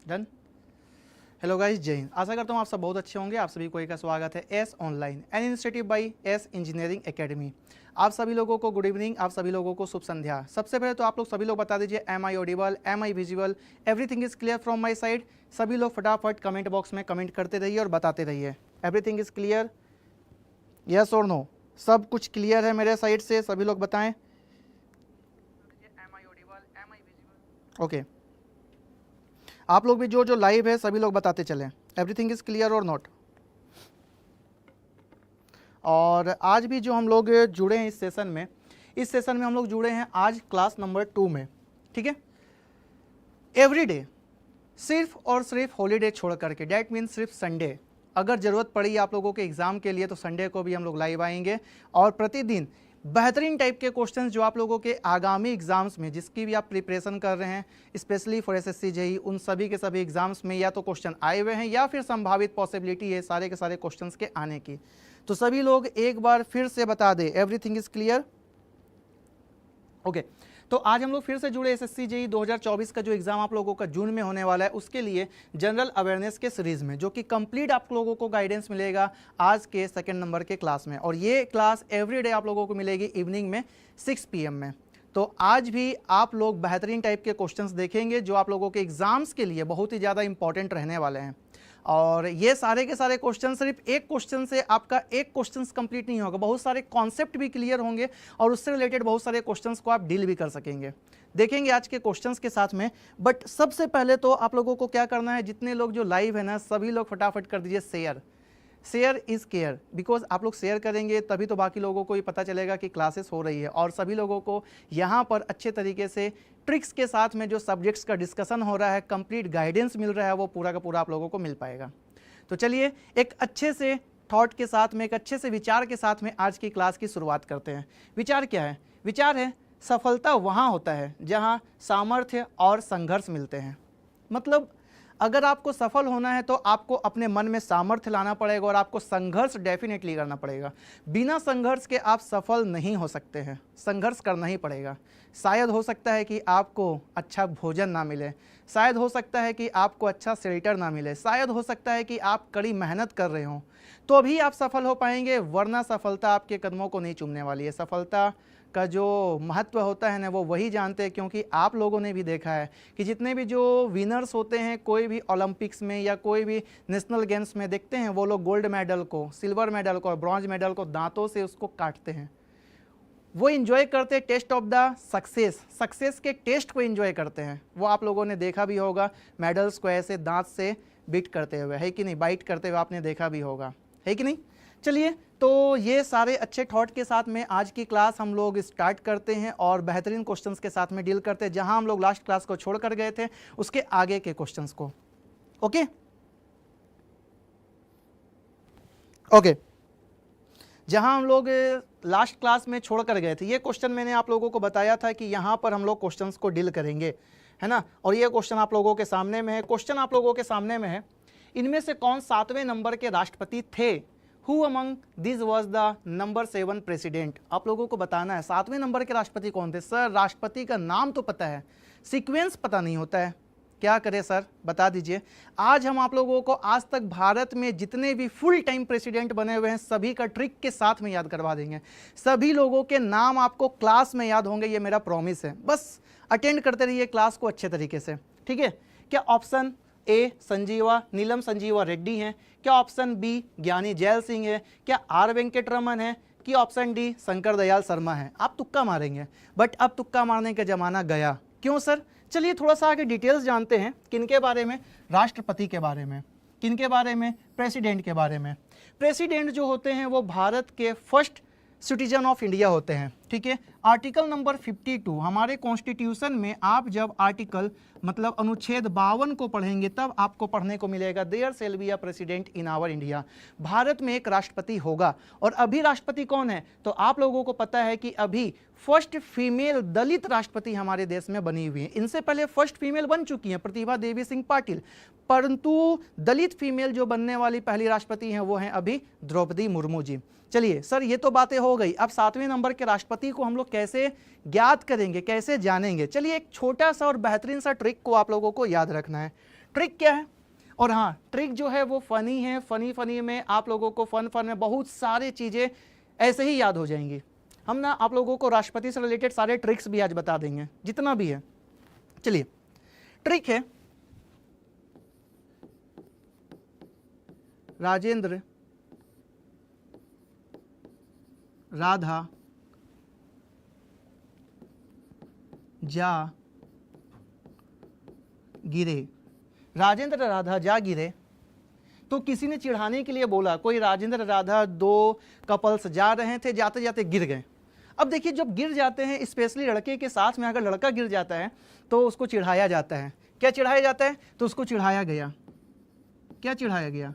Done. Hello guys, जय हिंद। आशा करता हूँ आप सब बहुत अच्छे होंगे। आप सभी को एक स्वागत है S online an initiative by S engineering academy. आप सभी लोगों को गुड इवनिंग, आप सभी लोगों को शुभ संध्या। सबसे पहले तो आप लोग सभी लोग बता दीजिए, am I audible, am I visible, everything is clear from my side. सभी लोग फटाफट कमेंट बॉक्स में कमेंट करते रहिए और बताते रहिए एवरीथिंग इज क्लियर, यस और नो। सब कुछ क्लियर है मेरे साइड से, सभी लोग बताएं। ओके, आप लोग भी जो जो लाइव है सभी लोग बताते चलें एवरीथिंग इज क्लियर और नॉट। और आज भी जो हम लोग जुड़े हैं इस सेशन में हम लोग जुड़े हैं आज क्लास नंबर 2 में, ठीक है। एवरी डे सिर्फ और सिर्फ हॉलीडे छोड़ करके, डैट मीन्स सिर्फ संडे, अगर ज़रूरत पड़ी आप लोगों के एग्ज़ाम के लिए तो संडे को भी हम लोग लाइव आएंगे और प्रतिदिन बेहतरीन टाइप के क्वेश्चंस जो आप लोगों के आगामी एग्जाम्स में जिसकी भी आप प्रिपरेशन कर रहे हैं, स्पेशली फॉर एसएससी जेईई, उन सभी के सभी एग्जाम्स में या तो क्वेश्चन आए हुए हैं या फिर संभावित पॉसिबिलिटी है सारे के सारे क्वेश्चंस के आने की। तो सभी लोग एक बार फिर से बता दें एवरीथिंग इज क्लियर। ओके, तो आज हम लोग फिर से जुड़े एसएससी जेईई 2024 का जो एग्जाम आप लोगों का जून में होने वाला है उसके लिए जनरल अवेयरनेस के सीरीज में, जो कि कंप्लीट आप लोगों को गाइडेंस मिलेगा आज के सेकंड नंबर के क्लास में। और ये क्लास एवरीडे आप लोगों को मिलेगी इवनिंग में 6 PM में। तो आज भी आप लोग बेहतरीन टाइप के क्वेश्चंस देखेंगे जो आप लोगों के एग्जाम्स के लिए बहुत ही ज़्यादा इंपॉर्टेंट रहने वाले हैं। और ये सारे के सारे क्वेश्चन, सिर्फ एक क्वेश्चन से आपका एक क्वेश्चन कंप्लीट नहीं होगा, बहुत सारे कॉन्सेप्ट भी क्लियर होंगे और उससे रिलेटेड बहुत सारे क्वेश्चंस को आप डील भी कर सकेंगे। देखेंगे आज के क्वेश्चंस के साथ में। बट सबसे पहले तो आप लोगों को क्या करना है, जितने लोग जो लाइव है ना सभी लोग फटाफट कर दीजिए share. Share is care, because आप लोग शेयर करेंगे तभी तो बाकी लोगों को ये पता चलेगा कि क्लासेस हो रही है और सभी लोगों को यहाँ पर अच्छे तरीके से ट्रिक्स के साथ में जो सब्जेक्ट्स का डिस्कशन हो रहा है, कंप्लीट गाइडेंस मिल रहा है, वो पूरा का पूरा आप लोगों को मिल पाएगा। तो चलिए एक अच्छे से थॉट के साथ में, एक अच्छे से विचार के साथ में आज की क्लास की शुरुआत करते हैं। विचार क्या है? विचार है सफलता वहाँ होता है जहाँ सामर्थ्य और संघर्ष मिलते हैं। मतलब अगर आपको सफल होना है तो आपको अपने मन में सामर्थ्य लाना पड़ेगा और आपको संघर्ष डेफिनेटली करना पड़ेगा। बिना संघर्ष के आप सफल नहीं हो सकते हैं, संघर्ष करना ही पड़ेगा। शायद हो सकता है कि आपको अच्छा भोजन ना मिले, शायद हो सकता है कि आपको अच्छा शेल्टर ना मिले, शायद हो सकता है कि आप कड़ी मेहनत कर रहे हो तो भी आप सफल हो पाएंगे, वरना सफलता आपके कदमों को नहीं चूमने वाली है। सफलता का जो महत्व होता है ना वो वही जानते हैं, क्योंकि आप लोगों ने भी देखा है कि जितने भी जो विनर्स होते हैं कोई भी ओलंपिक्स में या कोई भी नेशनल गेम्स में, देखते हैं वो लोग गोल्ड मेडल को, सिल्वर मेडल को और ब्रॉन्ज मेडल को दांतों से उसको काटते हैं। वो इन्जॉय करते हैं टेस्ट ऑफ द सक्सेस के टेस्ट को इन्जॉय करते हैं। वो आप लोगों ने देखा भी होगा, मेडल्स को ऐसे दांत से बीट करते हुए, है कि नहीं, बाइट करते हुए आपने देखा भी होगा, है कि नहीं। चलिए, तो ये सारे अच्छे थॉट के साथ में आज की क्लास हम लोग स्टार्ट करते हैं और बेहतरीन क्वेश्चंस के साथ में डील करते हैं, जहां हम लोग लास्ट क्लास को छोड़ कर गए थे उसके आगे के क्वेश्चंस को। ओके ओके, जहां हम लोग लास्ट क्लास में छोड़ कर गए थे, ये क्वेश्चन मैंने आप लोगों को बताया था कि यहाँ पर हम लोग क्वेश्चंस को डील करेंगे, है ना। और ये क्वेश्चन आप लोगों के सामने में है, क्वेश्चन आप लोगों के सामने में है, इनमें से कौन 7वें नंबर के राष्ट्रपति थे? Who among these was the number 7 president? आप लोगों को बताना है 7वें नंबर के राष्ट्रपति कौन थे। सर राष्ट्रपति का नाम तो पता है, सीक्वेंस पता नहीं होता है, क्या करें सर, बता दीजिए। आज हम आप लोगों को आज तक भारत में जितने भी फुल टाइम प्रेसिडेंट बने हुए हैं सभी का ट्रिक के साथ में याद करवा देंगे। सभी लोगों के नाम आपको क्लास में याद होंगे, ये मेरा प्रॉमिस है। बस अटेंड करते रहिए क्लास को अच्छे तरीके से, ठीक है। क्या ऑप्शन ए संजीवा नीलम संजीवा रेड्डी हैं? क्या ऑप्शन बी ज्ञानी जैल सिंह है? क्या आर वेंकटरमन है? कि ऑप्शन डी शंकर दयाल शर्मा है? आप तुक्का मारेंगे, बट अब तुक्का मारने का जमाना गया। क्यों सर? चलिए थोड़ा सा आगे डिटेल्स जानते हैं। किनके बारे में? राष्ट्रपति के बारे में। किनके बारे में? प्रेसिडेंट के बारे में। प्रेसिडेंट जो होते हैं वो भारत के फर्स्ट सिटीजन ऑफ इंडिया होते हैं, ठीक है। आर्टिकल नंबर 52 हमारे कॉन्स्टिट्यूशन में, आप जब आर्टिकल मतलब अनुच्छेद 52 को पढ़ेंगे तब आपको पढ़ने को मिलेगा there shall be a president in our India. Bharat में एक राष्ट्रपति होगा। और अभी राष्ट्रपति कौन है? तो आप लोगों को पता है कि अभी फर्स्ट फीमेल दलित राष्ट्रपति हमारे देश में बनी हुई है। इनसे पहले फर्स्ट फीमेल बन चुकी हैं प्रतिभा देवी सिंह पाटिल, परंतु दलित फीमेल जो बनने वाली पहली राष्ट्रपति हैं वो हैं अभी द्रौपदी मुर्मू जी। चलिए सर ये तो बातें हो गई, अब 7वें नंबर के राष्ट्रपति को हम लोग कैसे ज्ञात करेंगे, कैसे जानेंगे? चलिए एक छोटा सा और बेहतरीन सा ट्रिक को आप लोगों को याद रखना है। ट्रिक क्या है? और हाँ, ट्रिक जो है वो फनी है, फनी में आप लोगों को फन में बहुत सारी चीज़ें ऐसे ही याद हो जाएंगी। हम ना आप लोगों को राष्ट्रपति से रिलेटेड सारे ट्रिक्स भी आज बता देंगे, जितना भी है। चलिए, ट्रिक है राजेंद्र राधा जा गिरे। राजेंद्र राधा जा गिरे, तो किसी ने चिढ़ाने के लिए बोला, कोई राजेंद्र राधा दो कपल्स जा रहे थे, जाते जाते गिर गए। अब देखिए, जब गिर जाते हैं, स्पेशली लड़के के साथ में अगर लड़का गिर जाता है तो उसको चिढ़ाया जाता है। क्या चिढ़ाया जाता है? तो उसको चिढ़ाया गया। क्या चिढ़ाया गया?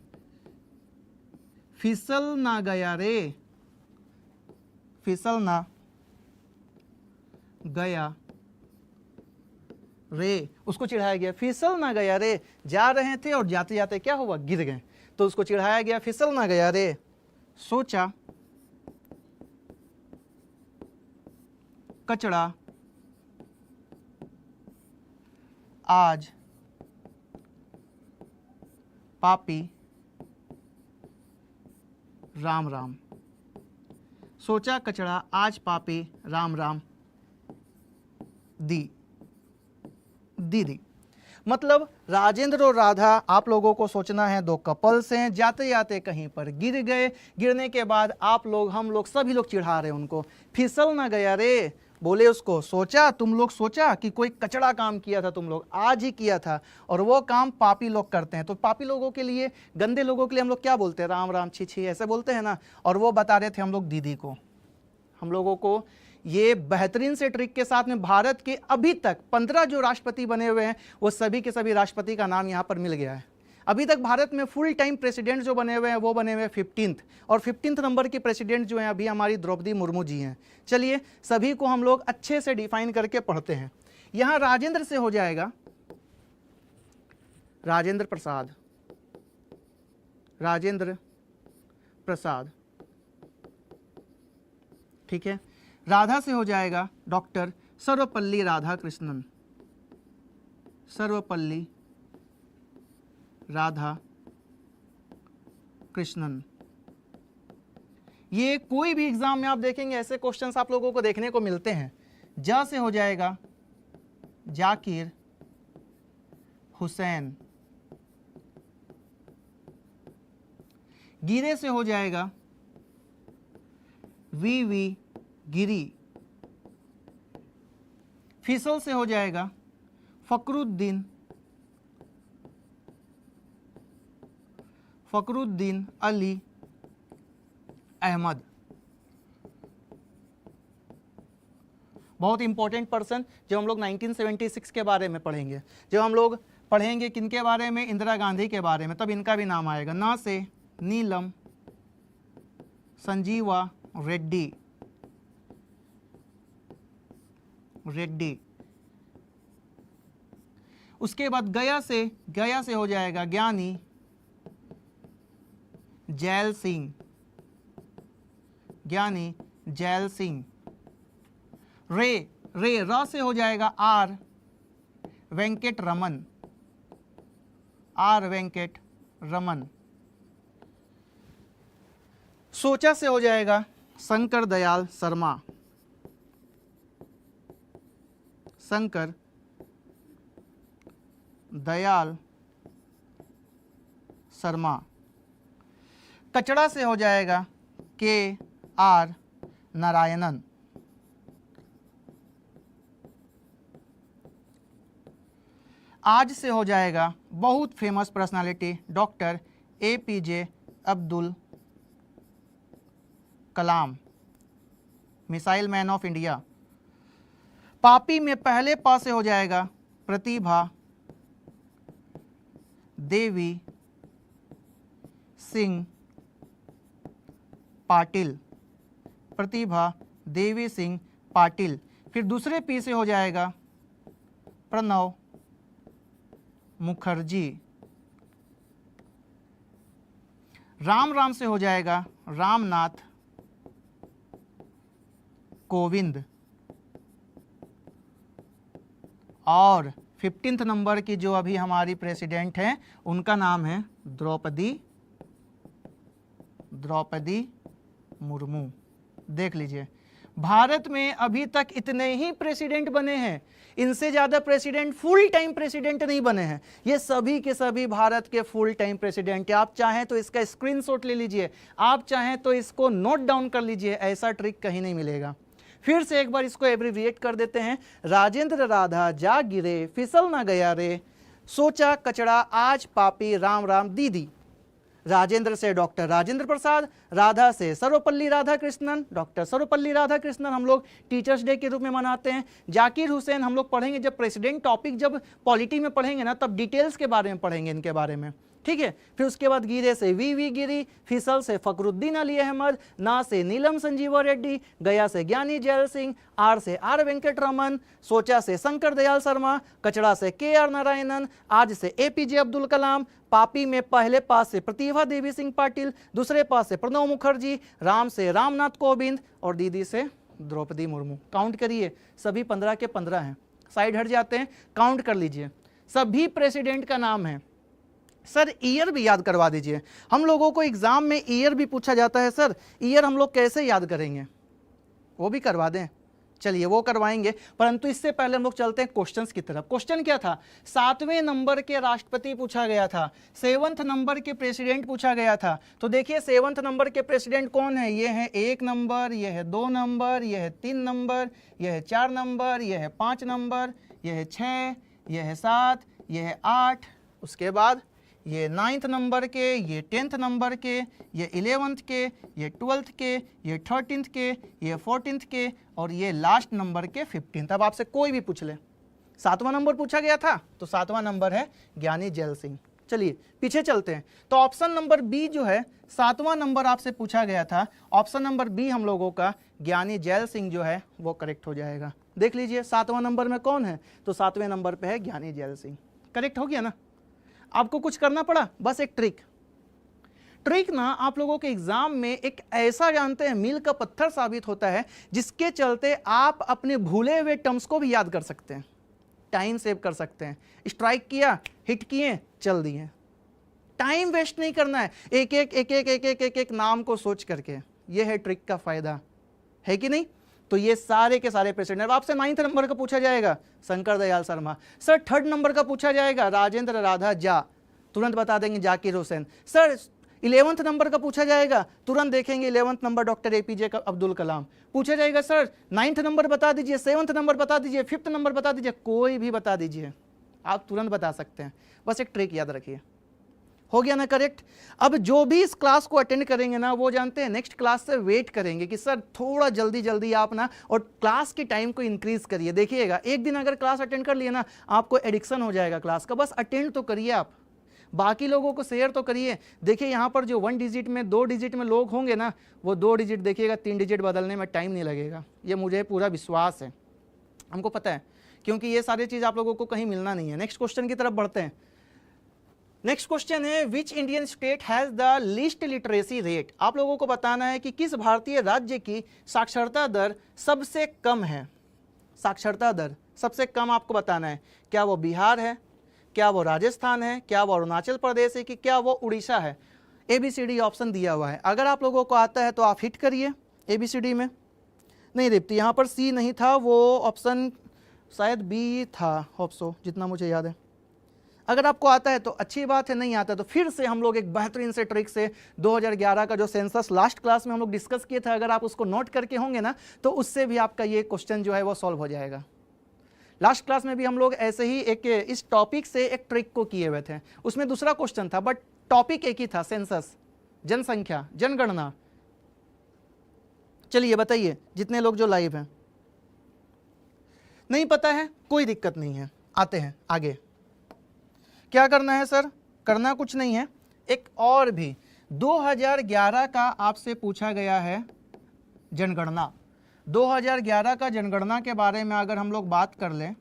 फिसल ना गया रे, फिसल ना गया रे, उसको चिढ़ाया गया। फिसल ना गया रे, जा रहे थे और जाते जाते क्या हुआ? गिर गए, तो उसको चिढ़ाया गया, फिसल ना गया रे। सोचा कचड़ा आज पापी राम राम। सोचा कचड़ा आज पापी राम राम दीदी। मतलब राजेंद्र और राधा, आप लोगों को सोचना है, दो कपल्स हैं, जाते जाते कहीं पर गिर गए। गिरने के बाद आप लोग, हम लोग, सभी लोग चिढ़ा रहे हैं उनको, फिसल ना गया रे। बोले उसको, सोचा, तुम लोग सोचा कि कोई कचड़ा काम किया था, तुम लोग आज ही किया था, और वो काम पापी लोग करते हैं। तो पापी लोगों के लिए, गंदे लोगों के लिए हम लोग क्या बोलते हैं? राम राम, छी छी, ऐसे बोलते हैं ना। और वो बता रहे थे हम लोग दीदी को, हम लोगों को ये बेहतरीन से ट्रिक के साथ में भारत के अभी तक 15 जो राष्ट्रपति बने हुए हैं, वो सभी के सभी राष्ट्रपति का नाम यहाँ पर मिल गया है। अभी तक भारत में फुल टाइम प्रेसिडेंट जो बने हुए हैं वो बने हुए हैं 15th, और 15th नंबर की प्रेसिडेंट जो हैं अभी हमारी द्रौपदी मुर्मू जी हैं। चलिए, सभी को हम लोग अच्छे से डिफाइन करके पढ़ते हैं। यहाँ राजेंद्र से हो जाएगा राजेंद्र प्रसाद, राजेंद्र प्रसाद, ठीक है। राधा से हो जाएगा डॉक्टर सर्वपल्ली राधाकृष्णन, सर्वपल्ली राधा कृष्णन। ये कोई भी एग्जाम में आप देखेंगे ऐसे क्वेश्चंस आप लोगों को देखने को मिलते हैं। जा से हो जाएगा जाकिर हुसैन, गिरे से हो जाएगा वी गिरी, फिसल से हो जाएगा फकरुद्दीन अली अहमद। बहुत इंपॉर्टेंट पर्सन, जब हम लोग 1976 के बारे में पढ़ेंगे, जब हम लोग पढ़ेंगे किनके बारे में? इंदिरा गांधी के बारे में, तब इनका भी नाम आएगा। ना से नीलम संजीवा रेड्डी, उसके बाद गया से हो जाएगा ज्ञानी जैल सिंह, ज्ञानी जैल सिंह। रा से हो जाएगा आर वेंकट रमन, आर वेंकट रमन। सोचा से हो जाएगा शंकर दयाल शर्मा, शंकर दयाल शर्मा। कचड़ा से हो जाएगा के आर नारायणन, आज से हो जाएगा बहुत famous personality doctor APJ Abdul Kalam, missile man of India. पापी में पहले पा से हो जाएगा प्रतिभा देवी सिंह पाटिल, प्रतिभा देवी सिंह पाटिल। फिर दूसरे पी से हो जाएगा प्रणव मुखर्जी। राम से हो जाएगा रामनाथ कोविंद। और 15 नंबर की जो अभी हमारी प्रेसिडेंट हैं उनका नाम है द्रौपदी मुर्मू। देख लीजिए, भारत में अभी तक इतने ही प्रेसिडेंट बने हैं, इनसे ज्यादा प्रेसिडेंट फुल टाइम प्रेसिडेंट नहीं बने हैं। ये सभी के सभी भारत के फुल टाइम प्रेसिडेंट हैं। आप चाहें तो इसका स्क्रीनशॉट ले लीजिए, आप चाहें तो इसको नोट डाउन कर लीजिए, ऐसा ट्रिक कहीं नहीं मिलेगा। फिर से एक बार इसको एब्रीविएट कर देते हैं। राजेंद्र राधा जा गिरे फिसल ना गया रे, सोचा कचड़ा आज पापी राम राम दीदी। राजेंद्र से डॉक्टर राजेंद्र प्रसाद, राधा से सर्वपल्ली राधाकृष्णन, डॉक्टर सर्वपल्ली राधाकृष्णन हम लोग टीचर्स डे के रूप में मनाते हैं। जाकिर हुसैन हम लोग पढ़ेंगे जब प्रेसिडेंट टॉपिक जब पॉलिटी में पढ़ेंगे ना, तब डिटेल्स के बारे में पढ़ेंगे इनके बारे में, ठीक है। फिर उसके बाद गिरे से वी गिरी, फिसल से फखरुद्दीन अली अहमद, ना से नीलम संजीवा रेड्डी, गया से ज्ञानी जैल सिंह, आर से आर वेंकट रमन, सोचा से शंकर दयाल शर्मा, कचड़ा से KR नारायणन, आज से APJ अब्दुल कलाम, पापी में पहले पास से प्रतिभा देवी सिंह पाटिल, दूसरे पास से प्रणब मुखर्जी, राम से रामनाथ कोविंद और दीदी से द्रौपदी मुर्मू। काउंट करिए, सभी 15 के 15 हैं। साइड हट जाते हैं, काउंट कर लीजिए, सभी प्रेसिडेंट का नाम है। सर ईयर भी याद करवा दीजिए, हम लोगों को एग्जाम में ईयर भी पूछा जाता है। सर ईयर हम लोग कैसे याद करेंगे, वो भी करवा दें। चलिए वो करवाएंगे, परंतु इससे पहले हम लोग चलते हैं क्वेश्चंस की तरफ। क्वेश्चन क्या था, 7वें नंबर के राष्ट्रपति पूछा गया था, 7th नंबर के प्रेसिडेंट पूछा गया था। तो देखिए 7th नंबर के प्रेसिडेंट कौन है, ये है 1 नंबर, ये है 2 नंबर, ये है 3 नंबर, ये है 4 नंबर, ये है 5 नंबर, ये है 6, ये है 7, ये है 8, उसके बाद ये 9th नंबर के, ये 10th नंबर के, ये 11th के, ये 12th के, ये 13th के, ये 14th के और ये लास्ट नंबर के 15th। अब आपसे कोई भी पूछ ले, 7वां नंबर पूछा गया था तो 7वां नंबर है ज्ञानी जैल सिंह। चलिए पीछे चलते हैं, तो ऑप्शन नंबर बी जो है 7वां नंबर आपसे पूछा गया था, ऑप्शन नंबर बी हम लोगों का ज्ञानी जैल सिंह जो है वो करेक्ट हो जाएगा। देख लीजिए 7वां नंबर में कौन है, तो 7वें नंबर पे है ज्ञानी जैल सिंह। करेक्ट हो गया ना। आपको कुछ करना पड़ा, बस एक ट्रिक ना आप लोगों के एग्जाम में एक ऐसा जानते हैं मील का पत्थर साबित होता है, जिसके चलते आप अपने भूले हुए टर्म्स को भी याद कर सकते हैं, टाइम सेव कर सकते हैं। स्ट्राइक किया, हिट किए, चल दिए, टाइम वेस्ट नहीं करना है एक नाम को सोच करके। यह है ट्रिक का फायदा, है कि नहीं। तो ये सारे के सारे प्रेसिडेंट। आपसे 9th नंबर का पूछा जाएगा Shankar Dayal Sharma, sir 3rd number का पूछा जाएगा राजेंद्र राधा जा, तुरंत बता देंगे Zakir Hussain. Sir 11th number का पूछा जाएगा, तुरंत देखेंगे 11th number doctor APJ Abdul Kalam. पूछा जाएगा सर 9th नंबर बता दीजिए, 7th नंबर बता दीजिए, 5th नंबर बता दीजिए, कोई भी बता दीजिए, आप तुरंत बता सकते हैं। बस एक ट्रिक याद रखिए। हो गया ना करेक्ट। अब जो भी इस क्लास को अटेंड करेंगे ना, वो जानते हैं नेक्स्ट क्लास से वेट करेंगे कि सर थोड़ा जल्दी आप ना, और क्लास के टाइम को इंक्रीज करिए। देखिएगा एक दिन अगर क्लास अटेंड कर लिए ना, आपको एडिक्शन हो जाएगा क्लास का। बस अटेंड तो करिए, आप बाकी लोगों को शेयर तो करिए। देखिए यहाँ पर जो 1 डिजिट में 2 डिजिट में लोग होंगे ना, वो 2 डिजिट देखिएगा 3 डिजिट बदलने में टाइम नहीं लगेगा, ये मुझे पूरा विश्वास है, हमको पता है, क्योंकि ये सारी चीज़ आप लोगों को कहीं मिलना नहीं है। नेक्स्ट क्वेश्चन की तरफ बढ़ते हैं। नेक्स्ट क्वेश्चन है which Indian state has the least literacy rate. आप लोगों को बताना है कि किस भारतीय राज्य की साक्षरता दर सबसे कम है। साक्षरता दर सबसे कम आपको बताना है, क्या वो बिहार है, क्या वो राजस्थान है, क्या वो अरुणाचल प्रदेश है, कि क्या वो उड़ीसा है। ABCD ऑप्शन दिया हुआ है, अगर आप लोगों को आता है तो आप हिट करिए ABCD में। नहीं दीप्ति, यहाँ पर C नहीं था, वो ऑप्शन शायद B था, होप सो, जितना मुझे याद है। अगर आपको आता है तो अच्छी बात है, नहीं आता तो फिर से हम लोग एक बेहतरीन से ट्रिक से 2011 का जो सेंसस लास्ट क्लास में हम लोग डिस्कस किए थे, अगर आप उसको नोट करके होंगे ना, तो उससे भी आपका ये क्वेश्चन जो है वो सॉल्व हो जाएगा। लास्ट क्लास में भी हम लोग ऐसे ही एक इस टॉपिक से एक ट्रिक को किए हुए थे, उसमें दूसरा क्वेश्चन था बट टॉपिक एक ही था, सेंसस, जनसंख्या, जनगणना। चलिए बताइए जितने लोग जो लाइव हैं, नहीं पता है कोई दिक्कत नहीं है, आते हैं आगे। क्या करना है सर, करना कुछ नहीं है, एक और भी 2011 का आपसे पूछा गया है जनगणना। 2011 का जनगणना के बारे में अगर हम लोग बात कर लें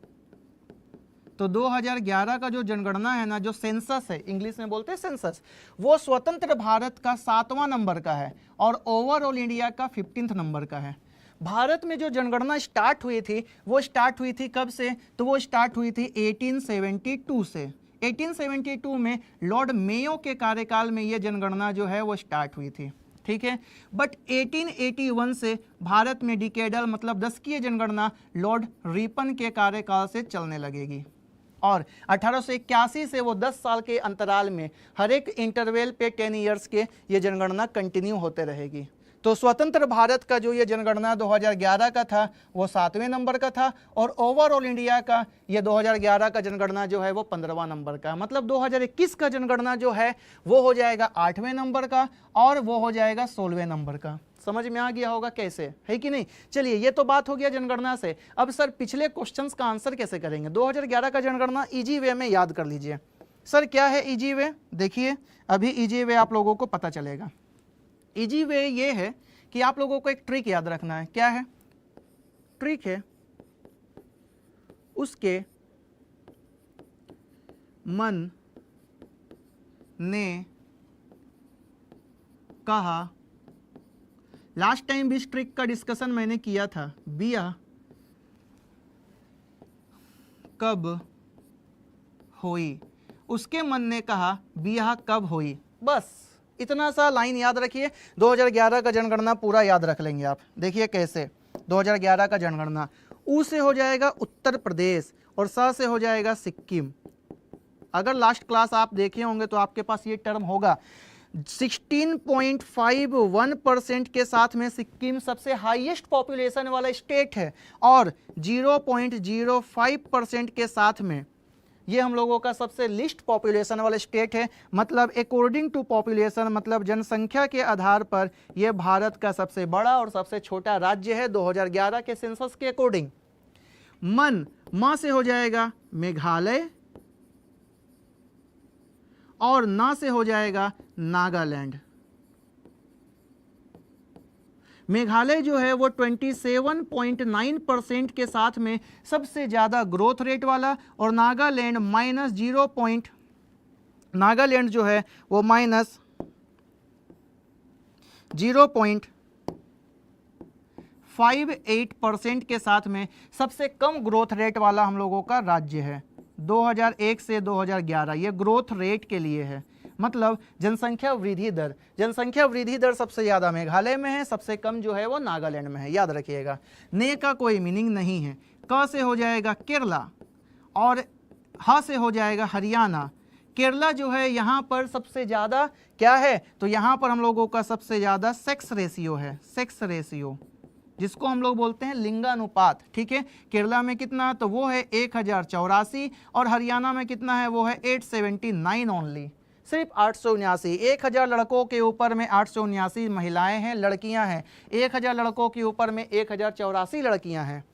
तो 2011 का जो जनगणना है ना, जो सेंसस है, इंग्लिश में बोलते हैं सेंसस, वो स्वतंत्र भारत का 7वां नंबर का है और ओवरऑल इंडिया का 15th नंबर का है। भारत में जो जनगणना स्टार्ट हुई थी वो स्टार्ट हुई थी कब से, तो वो स्टार्ट हुई थी 1872 से। 1872 में लॉर्ड मेयो के कार्यकाल में ये जनगणना जो है वो स्टार्ट हुई थी, ठीक है। बट 1881 से भारत में डिकेडल मतलब दशकीय जनगणना लॉर्ड रिपन के कार्यकाल से चलने लगेगी और 1881 से वो 10 साल के अंतराल में हर एक इंटरवल पे 10 ईयर्स के ये जनगणना कंटिन्यू होते रहेगी। तो स्वतंत्र भारत का जो ये जनगणना 2011 का था वो 7वें नंबर का था और ओवरऑल इंडिया का ये 2011 का जनगणना जो है वो 15वां नंबर का, मतलब 2021 का जनगणना जो है वो हो जाएगा 8वें नंबर का और वो हो जाएगा 16वें नंबर का। समझ में आ गया होगा कैसे, है कि नहीं। चलिए ये तो बात हो गया जनगणना से। अब सर पिछले क्वेश्चंस का आंसर कैसे करेंगे। 2011 का जनगणना इजी वे में याद कर लीजिए। सर क्या है इजी वे, देखिए अभी इजी वे आप लोगों को पता चलेगा। इजी वे ये है कि आप लोगों को एक ट्रिक याद रखना है। क्या है ट्रिक है, उसके मन ने कहा, लास्ट टाइम भी इस ट्रिक का डिस्कशन मैंने किया था, बिया कब होई, उसके मन ने कहा बिया कब होई। बस इतना सा लाइन याद रखिए। 2011 का जनगणना पूरा याद रख लेंगे आप। देखिए कैसे, 2011 का जनगणना ऊ से हो जाएगा उत्तर प्रदेश और सा से हो जाएगा सिक्किम। अगर लास्ट क्लास आप देखे होंगे तो आपके पास ये टर्म होगा। 16.51% के साथ में सिक्किम सबसे हाईएस्ट पॉपुलेशन वाला स्टेट है और 0.05% के साथ में ये हम लोगों का सबसे लिस्ट पॉपुलेशन वाला स्टेट है। मतलब अकॉर्डिंग टू पॉपुलेशन, मतलब जनसंख्या के आधार पर यह भारत का सबसे बड़ा और सबसे छोटा राज्य है 2011 के सेंसस के अकॉर्डिंग। मां से हो जाएगा मेघालय और ना से हो जाएगा नागालैंड। मेघालय जो है वो 27.9% के साथ में सबसे ज़्यादा ग्रोथ रेट वाला और नागालैंड नागालैंड जो है वो -0.58% के साथ में सबसे कम ग्रोथ रेट वाला हम लोगों का राज्य है 2001 से 2011। ये ग्रोथ रेट के लिए है, मतलब जनसंख्या वृद्धि दर सबसे ज़्यादा मेघालय में है, सबसे कम जो है वो नागालैंड में है, याद रखिएगा। ने का कोई मीनिंग नहीं है। क से हो जाएगा केरला और ह से हो जाएगा हरियाणा। केरला जो है यहाँ पर सबसे ज़्यादा क्या है, तो यहाँ पर हम लोगों का सबसे ज़्यादा सेक्स रेशियो है, सेक्स रेशियो जिसको हम लोग बोलते हैं लिंगानुपात, ठीक है। केरला में कितना, तो वो है 1084 और हरियाणा में कितना है, वो है 879 ओनली, सिर्फ 879। 1000 लड़कों के ऊपर में 879 महिलाएं हैं, लड़कियां हैं। 1000 लड़कों के ऊपर में 1084 लड़कियां हैं।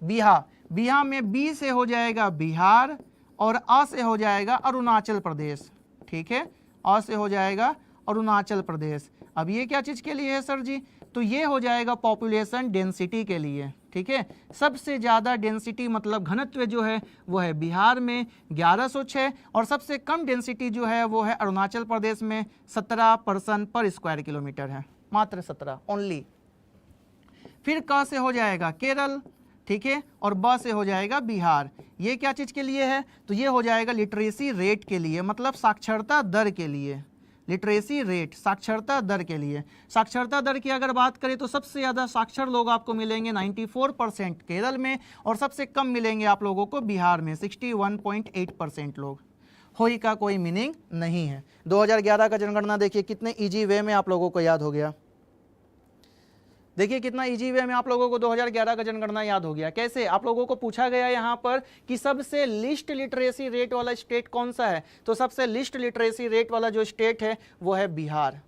बिहार में बी से हो जाएगा बिहार और आ से हो जाएगा अरुणाचल प्रदेश, ठीक है। आ से हो जाएगा अरुणाचल प्रदेश। अब ये क्या चीज़ के लिए है सर जी, तो ये हो जाएगा पॉपुलेशन डेंसिटी के लिए, ठीक है। सबसे ज़्यादा डेंसिटी मतलब घनत्व जो है वो है बिहार में 1106 और सबसे कम डेंसिटी जो है वो है अरुणाचल प्रदेश में 17 पर्सन पर स्क्वायर किलोमीटर है, मात्र 17 ओनली। फिर क से हो जाएगा केरल, ठीक है, और ब से हो जाएगा बिहार। ये क्या चीज़ के लिए है, तो ये हो जाएगा लिटरेसी रेट के लिए, मतलब साक्षरता दर के लिए। लिटरेसी रेट साक्षरता दर के लिए। साक्षरता दर की अगर बात करें तो सबसे ज़्यादा साक्षर लोग आपको मिलेंगे 94% केरल में और सबसे कम मिलेंगे आप लोगों को बिहार में 61.8% लोग। होई का कोई मीनिंग नहीं है। 2011 का जनगणना देखिए कितने इजी वे में आप लोगों को याद हो गया। देखिए कितना इजी वे में आप लोगों को 2011 का जनगणना याद हो गया। कैसे, आप लोगों को पूछा गया यहाँ पर कि सबसे लिस्ट लिटरेसी रेट वाला स्टेट कौन सा है, तो सबसे लिस्ट लिटरेसी रेट वाला जो स्टेट है वो है बिहार।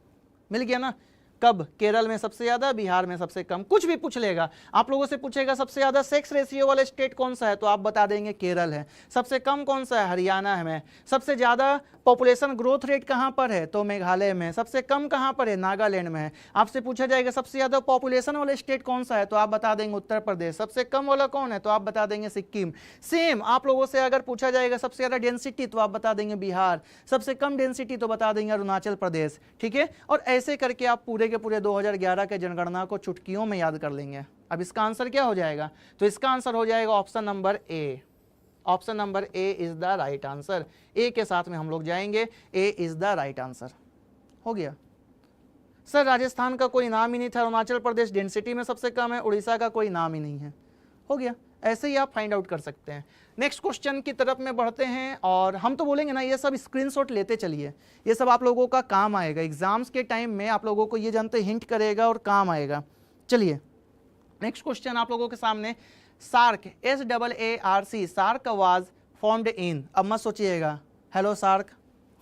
मिल गया ना। कब, केरल में सबसे ज़्यादा, बिहार में सबसे कम। कुछ भी पूछ लेगा, आप लोगों से पूछेगा सबसे ज़्यादा सेक्स रेशियो वाला स्टेट कौन सा है, तो आप बता देंगे केरल है। सबसे कम कौन सा है, हरियाणा है में। सबसे ज़्यादा पॉपुलेशन ग्रोथ रेट कहाँ पर है, तो मेघालय में। सबसे कम कहाँ पर है, नागालैंड में है। आपसे पूछा जाएगा सबसे ज़्यादा पॉपुलेशन वाला स्टेट कौन सा है, तो आप बता देंगे उत्तर प्रदेश। सबसे कम वाला कौन है, तो आप बता देंगे सिक्किम। सेम आप लोगों से अगर पूछा जाएगा सबसे ज़्यादा डेंसिटी, तो आप बता देंगे बिहार। सबसे कम डेंसिटी तो बता देंगे अरुणाचल प्रदेश, ठीक है। और ऐसे करके आप पूरे के पूरे 2011 के जनगणना को चुटकियों में याद कर लेंगे। अब इसका आंसर क्या हो जाएगा, तो इसका आंसर हो जाएगा option number A. Option number A is the right answer. A के साथ में हम लोग जाएंगे, A is the right answer. हो गया सर, राजस्थान का कोई नाम ही नहीं था, अरुणाचल प्रदेश डेंसिटी में सबसे कम है, उड़ीसा का कोई नाम ही नहीं है। हो गया, ऐसे ही आप फाइंड आउट कर सकते हैं। नेक्स्ट क्वेश्चन की तरफ में बढ़ते हैं, और हम तो बोलेंगे ना ये सब स्क्रीनशॉट लेते चलिए, ये सब आप लोगों का काम आएगा एग्जाम्स के टाइम में, आप लोगों को ये जानते हिंट करेगा और काम आएगा। चलिए नेक्स्ट क्वेश्चन आप लोगों के सामने, SAARC SAARC, SAARC was formed in, अब मत सोचिएगा हेलो सार्क,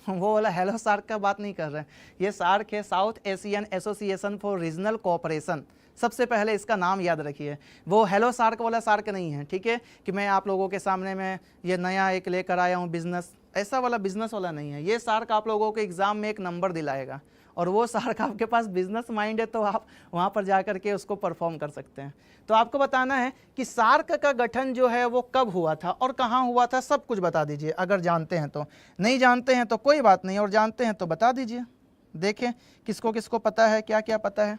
वो वाला हेलो सार्क का बात नहीं कर रहे हैं, ये सार्क है south Asian Association for regional cooperation. सबसे पहले इसका नाम याद रखिए, वो हेलो सार्क वाला सार्क नहीं है, ठीक है, कि मैं आप लोगों के सामने में ये नया एक लेकर आया हूँ बिजनेस, ऐसा वाला बिजनेस वाला नहीं है। ये सार्क आप लोगों को एग्जाम में एक नंबर दिलाएगा, और वो सार्क आपके पास बिजनेस माइंड है तो आप वहाँ पर जा करके उसको परफॉर्म कर सकते हैं। तो आपको बताना है कि सार्क का गठन जो है वो कब हुआ था और कहाँ हुआ था, सब कुछ बता दीजिए। अगर जानते हैं तो, नहीं जानते हैं तो कोई बात नहीं, और जानते हैं तो बता दीजिए। देखें किसको किसको पता है, क्या क्या पता है।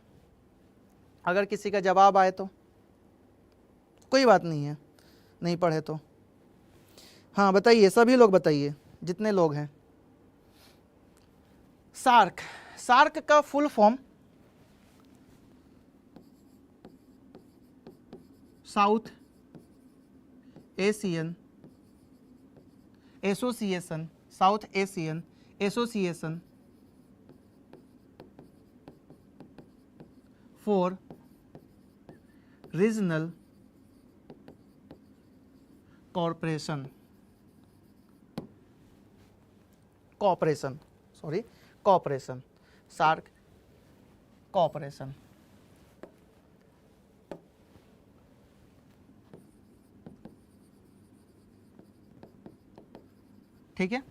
अगर किसी का जवाब आए तो कोई बात नहीं है, नहीं पढ़े तो। हाँ बताइए, सभी लोग बताइए जितने लोग हैं। सार्क, सार्क का full form South Asian Association, South Asian Association for Regional Corporation, Corporation sorry Corporation, SAARC Corporation. ठीक है,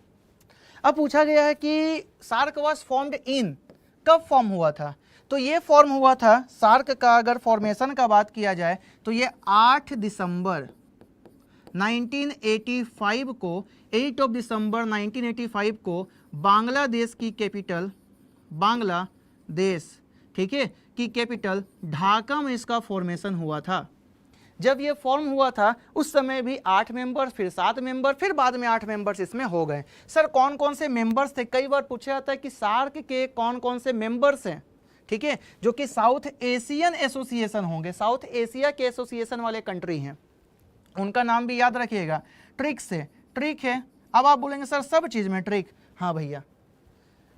अब पूछा गया है कि सार्क वाज फॉर्म्ड इन, कब फॉर्म हुआ था, तो ये फॉर्म हुआ था सार्क का, अगर फॉर्मेशन का बात किया जाए तो ये 8 दिसंबर 1985 को, 8 दिसंबर 1985 को बांग्लादेश की कैपिटल, बांग्लादेश, ठीक है, की कैपिटल ढाका में इसका फॉर्मेशन हुआ था। जब ये फॉर्म हुआ था उस समय भी 8 मेंबर्स, फिर 7 मेंबर, फिर बाद में 8 मेंबर्स इसमें हो गए। सर कौन कौन से मेंबर्स थे, कई बार पूछा जाता है कि सार्क के कौन कौन से मेंबर्स हैं, ठीक है, जो कि साउथ एशियन एसोसिएशन होंगे, साउथ एशिया के एसोसिएशन वाले कंट्री हैं, उनका नाम भी याद रखिएगा। ट्रिक से, ट्रिक है, अब आप बोलेंगे सर सब चीज में ट्रिक, हाँ भैया,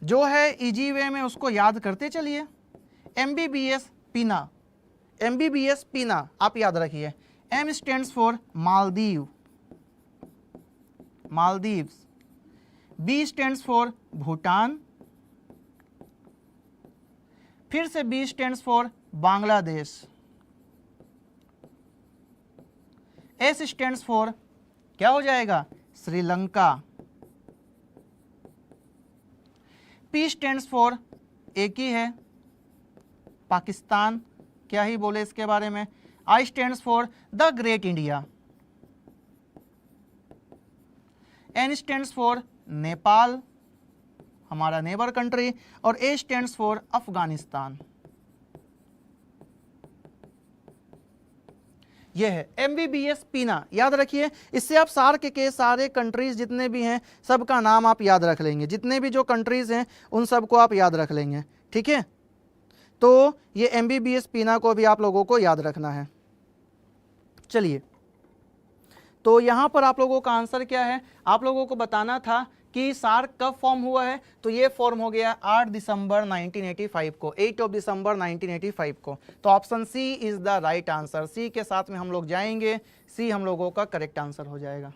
जो है इजी वे में उसको याद करते चलिए। MBBS पीना, MBBS पीना आप याद रखिए। M stands for Maldives, Maldives. B stands for Bhutan, फिर से B stands for Bangladesh. S stands for क्या हो जाएगा, श्रीलंका। P स्टैंड्स फॉर एक ही है, पाकिस्तान, क्या ही बोले इसके बारे में। I stands for the great India. N stands for Nepal, हमारा नेबर कंट्री, और A स्टैंड्स फॉर अफगानिस्तान। यह है MBBS पीना, याद रखिए। इससे आप सार्क के सारे कंट्रीज जितने भी हैं सबका नाम आप याद रख लेंगे, जितने भी जो कंट्रीज हैं उन सबको आप याद रख लेंगे, ठीक है। तो ये MBBS पीना को भी आप लोगों को याद रखना है। चलिए, तो यहाँ पर आप लोगों का आंसर क्या है, आप लोगों को बताना था कि सार्क कब फॉर्म हुआ है, तो ये फॉर्म हो गया 8 दिसंबर 1985 को, 8 दिसंबर 1985 को। तो option C is the right answer, C के साथ में हम लोग जाएंगे, सी हम लोगों का करेक्ट आंसर हो जाएगा।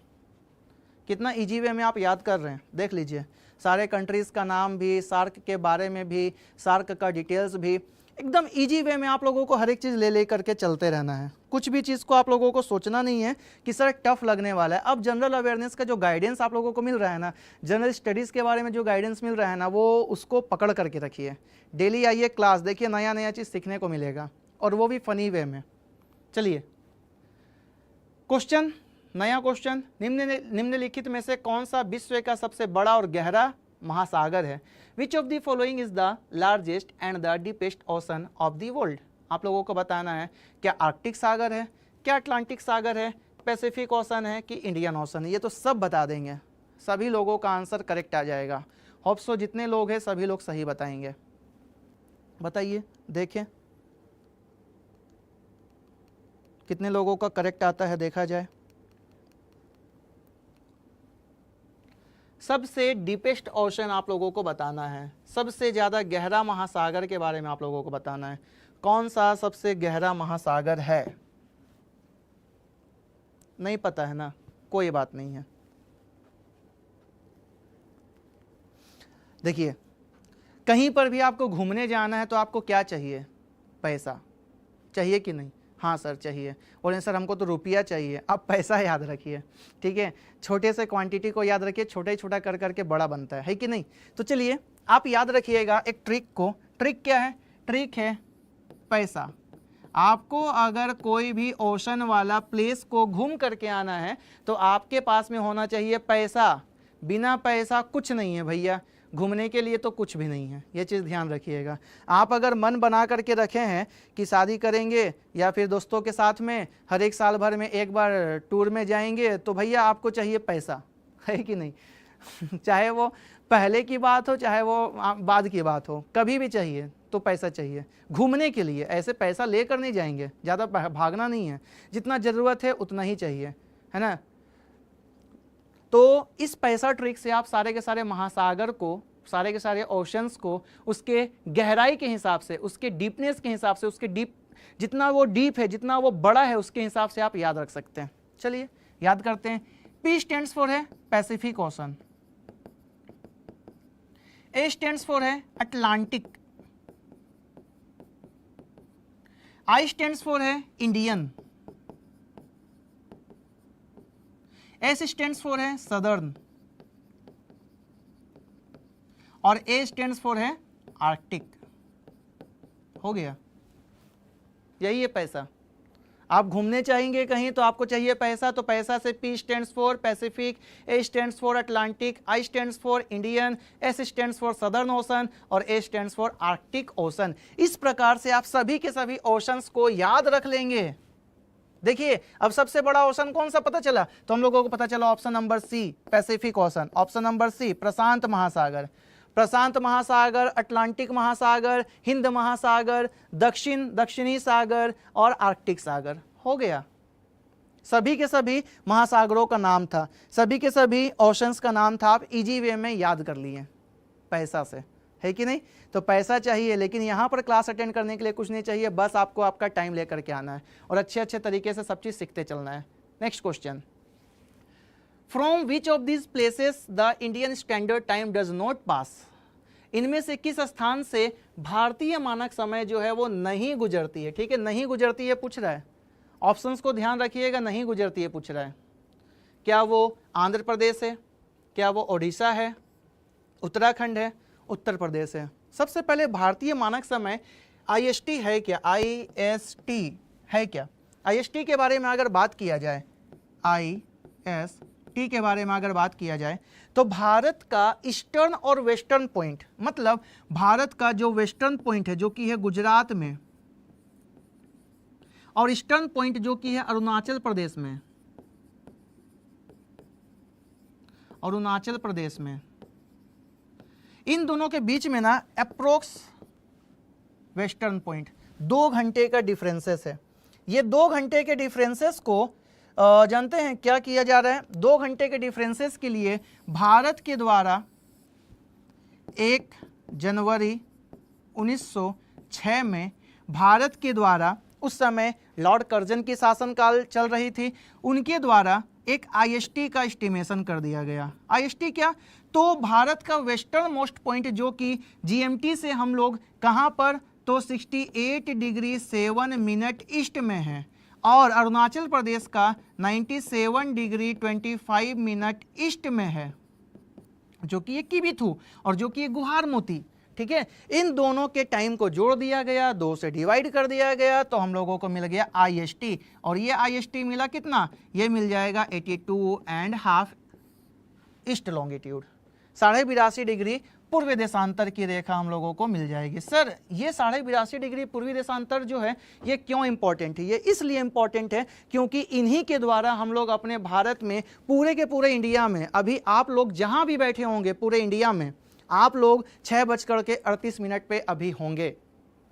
कितना इजी वे में आप याद कर रहे हैं, देख लीजिए, सारे कंट्रीज का नाम भी, सार्क के बारे में भी, सार्क का डिटेल्स भी, एकदम इजी वे में आप लोगों को हर एक चीज़ ले करके चलते रहना है। कुछ भी चीज़ को आप लोगों को सोचना नहीं है कि सर टफ लगने वाला है। अब जनरल अवेयरनेस का जो गाइडेंस आप लोगों को मिल रहा है ना, जनरल स्टडीज़ के बारे में जो गाइडेंस मिल रहा है ना, वो उसको पकड़ करके रखिए। डेली आइए क्लास, देखिए नया नया चीज़ सीखने को मिलेगा, और वो भी फनी वे में। चलिए क्वेश्चन, नया क्वेश्चन, निम्नलिखित में से कौन सा विश्व का सबसे बड़ा और गहरा महासागर है? Which of the following is the largest and the deepest ocean of the world? आप लोगों को बताना है क्या आर्कटिक सागर है, क्या अटलांटिक सागर है, पैसिफिक ओशन है कि इंडियन ओशन है। ये तो सब बता देंगे, सभी लोगों का आंसर करेक्ट आ जाएगा। होप सो जितने लोग हैं सभी लोग सही बताएंगे। बताइए देखें कितने लोगों का करेक्ट आता है, देखा जाए। सबसे डीपेस्ट ओशन आप लोगों को बताना है, सबसे ज़्यादा गहरा महासागर के बारे में आप लोगों को बताना है। कौन सा सबसे गहरा महासागर है? नहीं पता है ना, कोई बात नहीं है। देखिए कहीं पर भी आपको घूमने जाना है तो आपको क्या चाहिए? पैसा चाहिए कि नहीं? हाँ सर चाहिए। बोले सर हमको तो रुपया चाहिए। आप पैसा याद रखिए, ठीक है। छोटे से क्वांटिटी को याद रखिए, छोटा ही छोटा कर करके बड़ा बनता है कि नहीं? तो चलिए आप याद रखिएगा एक ट्रिक को। ट्रिक क्या है? ट्रिक है पैसा। आपको अगर कोई भी ओशन वाला प्लेस को घूम करके आना है तो आपके पास में होना चाहिए पैसा। बिना पैसा कुछ नहीं है भैया, घूमने के लिए तो कुछ भी नहीं है, ये चीज़ ध्यान रखिएगा। आप अगर मन बना करके रखे हैं कि शादी करेंगे या फिर दोस्तों के साथ में हर एक साल भर में एक बार टूर में जाएंगे, तो भैया आपको चाहिए पैसा, है कि नहीं? चाहे वो पहले की बात हो चाहे वो बाद की बात हो, कभी भी चाहिए तो पैसा चाहिए घूमने के लिए। ऐसे पैसा लेकर नहीं जाएंगे, ज़्यादा भागना नहीं है, जितना ज़रूरत है उतना ही चाहिए, है ना। तो इस पैसा ट्रिक से आप सारे के सारे महासागर को, सारे के सारे ओशंस को उसके गहराई के हिसाब से, उसके डीपनेस के हिसाब से, उसके डीप जितना वो डीप है, जितना वो बड़ा है, उसके हिसाब से आप याद रख सकते हैं। चलिए याद करते हैं। P स्टैंड्स फॉर है Pacific ocean, A stands for है अटलांटिक, I स्टैंड्स फॉर है इंडियन, S स्टैंड्स फॉर है सदर्न और A स्टैंड्स फॉर है आर्कटिक। हो गया, यही है पैसा। आप घूमने चाहेंगे कहीं तो आपको चाहिए पैसा, तो पैसा से P stands for Pacific, A stands for Atlantic, I stands for Indian, S stands for southern ocean और A stands for Arctic ocean. इस प्रकार से आप सभी के सभी ओशंस को याद रख लेंगे। देखिए अब सबसे बड़ा ओशन कौन सा पता चला? तो हम लोगों को पता चला option number C Pacific Ocean, option number C प्रशांत महासागर। प्रशांत महासागर, अटलांटिक महासागर, हिंद महासागर, दक्षिणी सागर और आर्कटिक सागर। हो गया, सभी के सभी महासागरों का नाम था, सभी के सभी ओशंस का नाम था। आप इजी वे में याद कर लिए पैसा से, है कि नहीं? तो पैसा चाहिए, लेकिन यहाँ पर क्लास अटेंड करने के लिए कुछ नहीं चाहिए, बस आपको आपका टाइम लेकर के आना है और अच्छे अच्छे तरीके से सब चीज़ सीखते चलना है। Next question, from which of this places the Indian standard time does not pass? इनमें से किस स्थान से भारतीय मानक समय जो है वो नहीं गुजरती है? ठीक है, नहीं गुजरती है पूछ रहा है। ऑप्शंस को ध्यान रखिएगा, नहीं गुजरती है पूछ रहा है। क्या वो आंध्र प्रदेश है, क्या वो ओडिशा है, उत्तराखंड है, उत्तर प्रदेश है? सबसे पहले भारतीय मानक समय IST है क्या? IST है क्या? IST के बारे में अगर बात किया जाए, IST के बारे में अगर बात किया जाए तो भारत का ईस्टर्न और वेस्टर्न पॉइंट, मतलब भारत का जो वेस्टर्न पॉइंट है जो कि है गुजरात में, और ईस्टर्न पॉइंट जो कि है अरुणाचल प्रदेश में, अरुणाचल प्रदेश में, इन दोनों के बीच में ना अप्रोक्स वेस्टर्न पॉइंट 2 घंटे का डिफरेंसेस है। ये 2 घंटे के डिफरेंसेस को जानते हैं क्या किया जा रहा है? 2 घंटे के डिफरेंसेस के लिए भारत के द्वारा 1 जनवरी 1906 में भारत के द्वारा, उस समय लॉर्ड कर्जन की शासनकाल चल रही थी, उनके द्वारा एक IST का एस्टिमेशन कर दिया गया। IST क्या? तो भारत का वेस्टर्न मोस्ट पॉइंट जो कि GMT से हम लोग कहाँ पर, तो 68 डिग्री 7 मिनट ईस्ट में है, और अरुणाचल प्रदेश का 97 डिग्री 25 मिनट ईस्ट में है, जो कि ये किबिथु और जो कि ये गुहार मोती। ठीक है, इन दोनों के टाइम को जोड़ दिया गया, 2 से डिवाइड कर दिया गया, तो हम लोगों को मिल गया IST। और ये IST मिला कितना? ये मिल जाएगा 82.5 ईस्ट लॉन्गिट्यूड। 82.5 डिग्री पूर्वी देशांतर की रेखा हम लोगों को मिल जाएगी। सर ये 82.5 डिग्री पूर्वी देशांतर जो है ये क्यों इंपॉर्टेंट है? ये इसलिए इंपॉर्टेंट है क्योंकि इन्हीं के द्वारा हम लोग अपने भारत में पूरे के पूरे इंडिया में, अभी आप लोग जहां भी बैठे होंगे पूरे इंडिया में, आप लोग 6:38 पे अभी होंगे।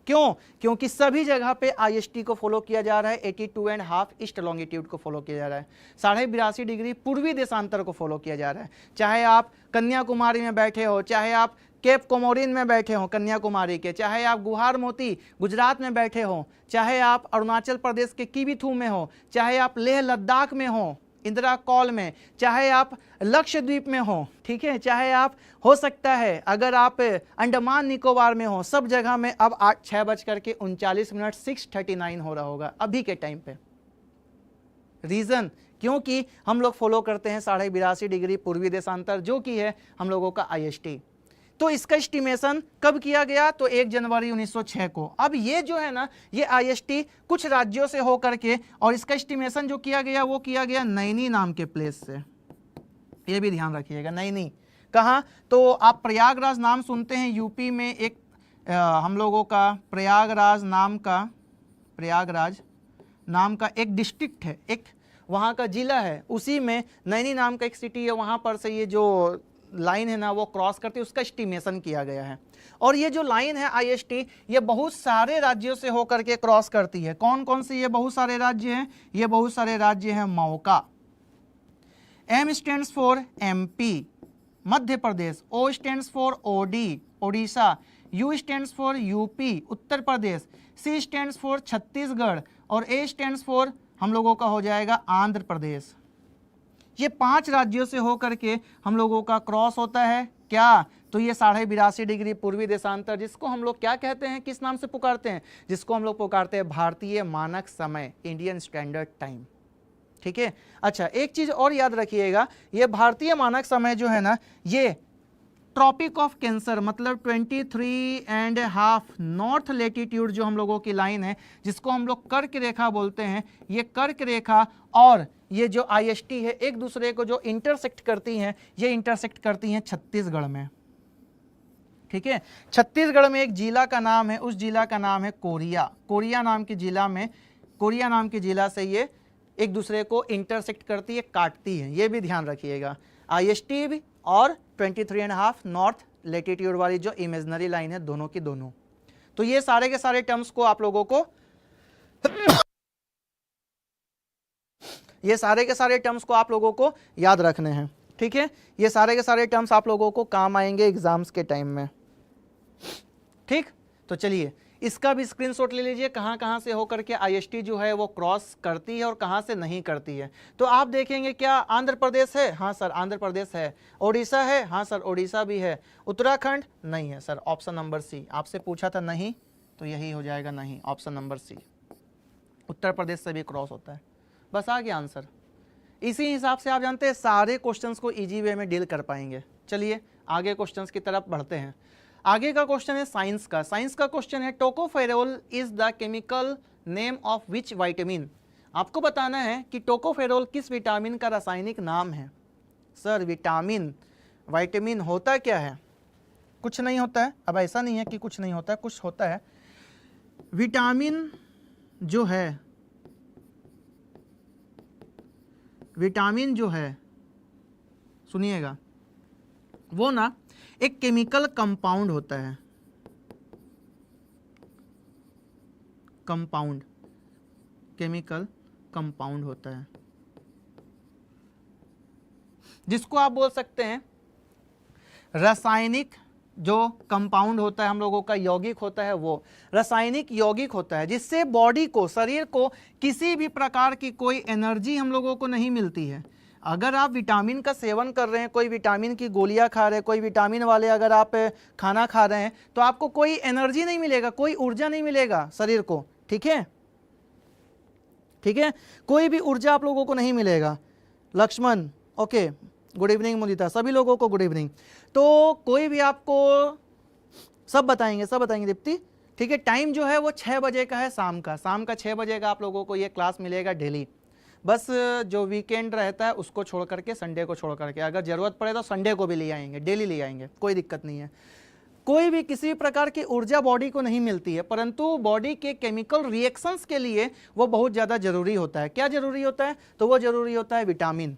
क्यों? क्योंकि सभी जगह पे IST को फॉलो किया जा रहा है, 82.5 ईस्ट लॉन्गिट्यूड को फॉलो किया जा रहा है, 82.5 डिग्री पूर्वी देशांतर को फॉलो किया जा रहा है। चाहे आप कन्याकुमारी में बैठे हो, चाहे आप केप कोमोरिन में बैठे हो कन्याकुमारी के, चाहे आप गुहार मोती गुजरात में बैठे हो, चाहे आप अरुणाचल प्रदेश के किबिथू में हो, चाहे आप लेह लद्दाख में हो इंदिरा कॉल में, चाहे आप लक्षद्वीप में हो, ठीक है, चाहे आप हो सकता है अगर आप अंडमान निकोबार में हो, सब जगह में अब 6:39 6:39 हो रहा होगा अभी के टाइम पे। रीजन क्योंकि हम लोग फॉलो करते हैं 82.5 डिग्री पूर्वी देशांतर जो कि है हम लोगों का IST। तो इसका एस्टिमेशन कब किया गया? तो 1 जनवरी 1906 को। अब ये जो है ना ये IST कुछ राज्यों से होकर के, और इसका एस्टिमेशन जो किया गया वो किया गया नैनी नाम के प्लेस से। ये भी ध्यान रखिएगा, नैनी कहाँ? तो आप प्रयागराज नाम सुनते हैं, यूपी में एक हम लोगों का प्रयागराज नाम का एक डिस्ट्रिक्ट है, एक वहाँ का जिला है, उसी में नैनी नाम का एक सिटी है, वहाँ पर से ये जो लाइन है ना वो क्रॉस करती है, उसका एस्टिमेशन किया गया है। और ये जो लाइन है IST ये बहुत सारे राज्यों से होकर के क्रॉस करती है। कौन कौन से ये बहुत सारे राज्य हैं? ये बहुत सारे राज्य हैं मौका, M stands for MP Madhya Pradesh, O stands for OD Odisha, U stands for UP Uttar Pradesh, C stands for Chhattisgarh और A स्टैंड्स फॉर हम लोगों का हो जाएगा आंध्र प्रदेश। ये 5 राज्यों से होकर के हम लोगों का क्रॉस होता है क्या? तो ये 82.5 डिग्री पूर्वी देशांतर, जिसको हम लोग क्या कहते हैं, किस नाम से पुकारते हैं? जिसको हम लोग पुकारते हैं भारतीय मानक समय, इंडियन स्टैंडर्ड टाइम। ठीक है, अच्छा एक चीज और याद रखिएगा, ये भारतीय मानक समय जो है ना ये ट्रॉपिक ऑफ कैंसर मतलब 23.5 नॉर्थ लेटीट्यूड जो हम लोगों की लाइन है, जिसको हम लोग कर्क रेखा बोलते हैं, ये कर्क रेखा और ये जो IST है एक दूसरे को जो इंटरसेक्ट करती हैं, ये इंटरसेक्ट करती हैं छत्तीसगढ़ में। ठीक है, छत्तीसगढ़ में एक जिला का नाम है, उस जिला का नाम है कोरिया। कोरिया नाम के जिला से ये एक दूसरे को इंटरसेक्ट करती है, काटती है, ये भी ध्यान रखिएगा। IST भी और 23.5 नॉर्थ लेटीट्यूड वाली जो इमेजिनरी लाइन है, दोनों की दोनों। तो ये सारे के सारे टर्म्स को आप लोगों को याद रखने हैं। ठीक है, ये सारे के सारे टर्म्स आप लोगों को काम आएंगे एग्जाम्स के टाइम में। ठीक, तो चलिए इसका भी स्क्रीनशॉट ले लीजिए, कहाँ कहाँ से होकर के IST जो है वो क्रॉस करती है और कहाँ से नहीं करती है। तो आप देखेंगे क्या आंध्र प्रदेश है? हाँ सर आंध्र प्रदेश है। ओडिशा है? हाँ सर ओडिशा भी है। उत्तराखंड नहीं है सर, ऑप्शन नंबर सी। आपसे पूछा था नहीं, तो यही हो जाएगा नहीं, ऑप्शन नंबर सी। उत्तर प्रदेश से भी क्रॉस होता है। बस आ गया आंसर। इसी हिसाब से आप जानते हैं सारे क्वेश्चंस को इजी वे में डील कर पाएंगे। चलिए आगे क्वेश्चंस की तरफ बढ़ते हैं। आगे का क्वेश्चन है साइंस का। साइंस का क्वेश्चन है tocopherol is the chemical name of which vitamin. आपको बताना है कि टोकोफेरोल किस विटामिन का रासायनिक नाम है। सर विटामिन होता क्या है? कुछ नहीं होता है। अब ऐसा नहीं है कि कुछ नहीं होता है, कुछ होता है। विटामिन जो है सुनिएगा, वो ना एक केमिकल कंपाउंड होता है। केमिकल कंपाउंड होता है, जिसको आप बोल सकते हैं रासायनिक जो कंपाउंड होता है हम लोगों का, यौगिक होता है, वो रासायनिक यौगिक होता है जिससे बॉडी को, शरीर को किसी भी प्रकार की कोई एनर्जी हम लोगों को नहीं मिलती है। अगर आप विटामिन का सेवन कर रहे हैं, कोई विटामिन की गोलियां खा रहे हैं, कोई विटामिन वाले अगर आप खाना खा रहे हैं, तो आपको कोई एनर्जी नहीं मिलेगा, कोई ऊर्जा नहीं मिलेगा शरीर को। ठीक है, कोई भी ऊर्जा आप लोगों को नहीं मिलेगा। Laxman okay, good evening. Mudita, सभी लोगों को गुड इवनिंग। तो कोई भी आपको सब बताएंगे दीप्ति। ठीक है, टाइम जो है वो 6 बजे का है, शाम का 6 बजे का आप लोगों को ये क्लास मिलेगा डेली। बस जो वीकेंड रहता है उसको छोड़ करके, संडे को छोड़ करके, अगर ज़रूरत पड़े तो संडे को भी ले आएंगे, डेली ले आएंगे, कोई दिक्कत नहीं है। कोई भी किसी प्रकार की ऊर्जा बॉडी को नहीं मिलती है, परंतु बॉडी के केमिकल रिएक्शंस के लिए वो बहुत ज़्यादा ज़रूरी होता है। क्या ज़रूरी होता है? तो वो ज़रूरी होता है विटामिन।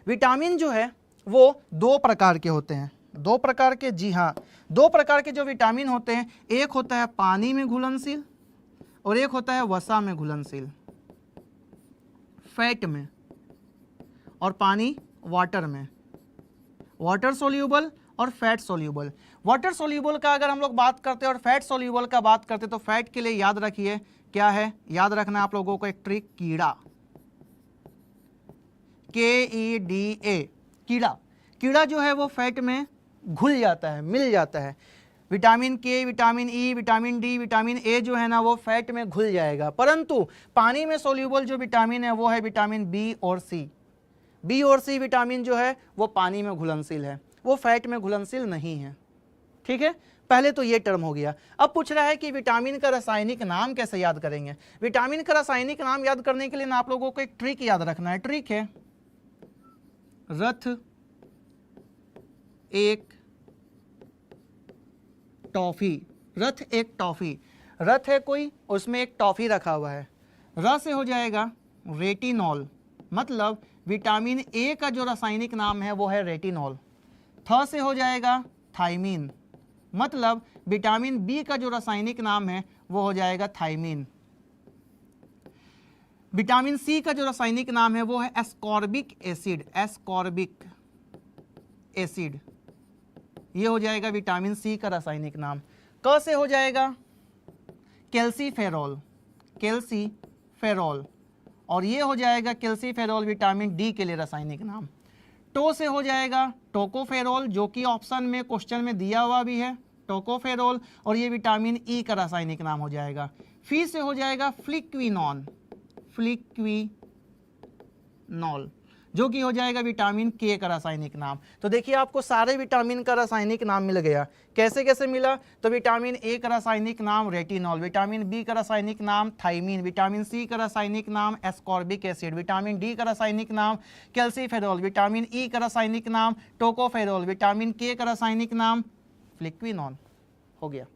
विटामिन जो है वो 2 प्रकार के होते हैं, 2 प्रकार के, जी हाँ 2 प्रकार के जो विटामिन होते हैं, एक होता है पानी में घुलनशील और एक होता है वसा में घुलनशील, फैट में, और पानी वाटर में, वाटर सोल्यूबल और फैट सोल्यूबल। वाटर सोल्यूबल का अगर हम लोग बात करते हैं और फैट सोल्यूबल का बात करते हैं, तो फैट के लिए याद रखिए क्या है, याद रखना आप लोगों को एक ट्रिक, कीड़ा, KEDA, कीड़ा। कीड़ा जो है वो फैट में घुल जाता है, मिल जाता है। विटामिन के, vitamin E, vitamin D, vitamin A जो है ना वो फैट में घुल जाएगा, परंतु पानी में सोल्यूबल जो विटामिन है वो है विटामिन बी और सी। बी और सी विटामिन जो है वो पानी में घुलनशील है, वो फैट में घुलनशील नहीं है। ठीक है, पहले तो ये टर्म हो गया। अब पूछ रहा है कि विटामिन का रासायनिक नाम कैसे याद करेंगे। विटामिन का रासायनिक नाम याद करने के लिए ना आप लोगों को एक ट्रिक याद रखना है। ट्रिक है रथ एक टॉफी। रथ एक टॉफी, रथ है कोई, उसमें एक टॉफी रखा हुआ है। र से हो जाएगा रेटिनॉल, मतलब विटामिन ए का जो रासायनिक नाम है वो है रेटिनॉल। थ से हो जाएगा थाइमीन, मतलब विटामिन बी का जो रासायनिक नाम है वो हो जाएगा थाइमीन। विटामिन सी का जो रासायनिक नाम है वो है एस्कॉर्बिक एसिड, एस्कॉर्बिक एसिड, ये हो जाएगा विटामिन सी का रासायनिक नाम। क से हो जाएगा कैल्सीफेरॉल, कैल्सीफेरॉल, और ये हो जाएगा कैल्सीफेरॉल विटामिन डी के लिए रासायनिक नाम। टो से हो जाएगा टोकोफेरॉल, जो कि ऑप्शन में क्वेश्चन में दिया हुआ भी है, टोकोफेरॉल, और ये विटामिन ई का रासायनिक नाम हो जाएगा। फी से हो जाएगा फ्लिक्विनॉन, फ्लिक्विनॉल, जो कि हो जाएगा विटामिन के का रासायनिक नाम। तो देखिए आपको सारे विटामिन का रासायनिक नाम मिल गया। कैसे कैसे मिला? तो विटामिन ए का रासायनिक नाम रेटिनॉल, विटामिन बी का रासायनिक नाम थाइमीन, विटामिन सी का रासायनिक नाम एस्कॉर्बिक एसिड, विटामिन डी का रासायनिक नाम कैल्सीफेरॉल, विटामिन ई का रासायनिक नाम टोकोफेरॉल, विटामिन के का रासायनिक नाम फ्लिक्विनॉन। हो गया,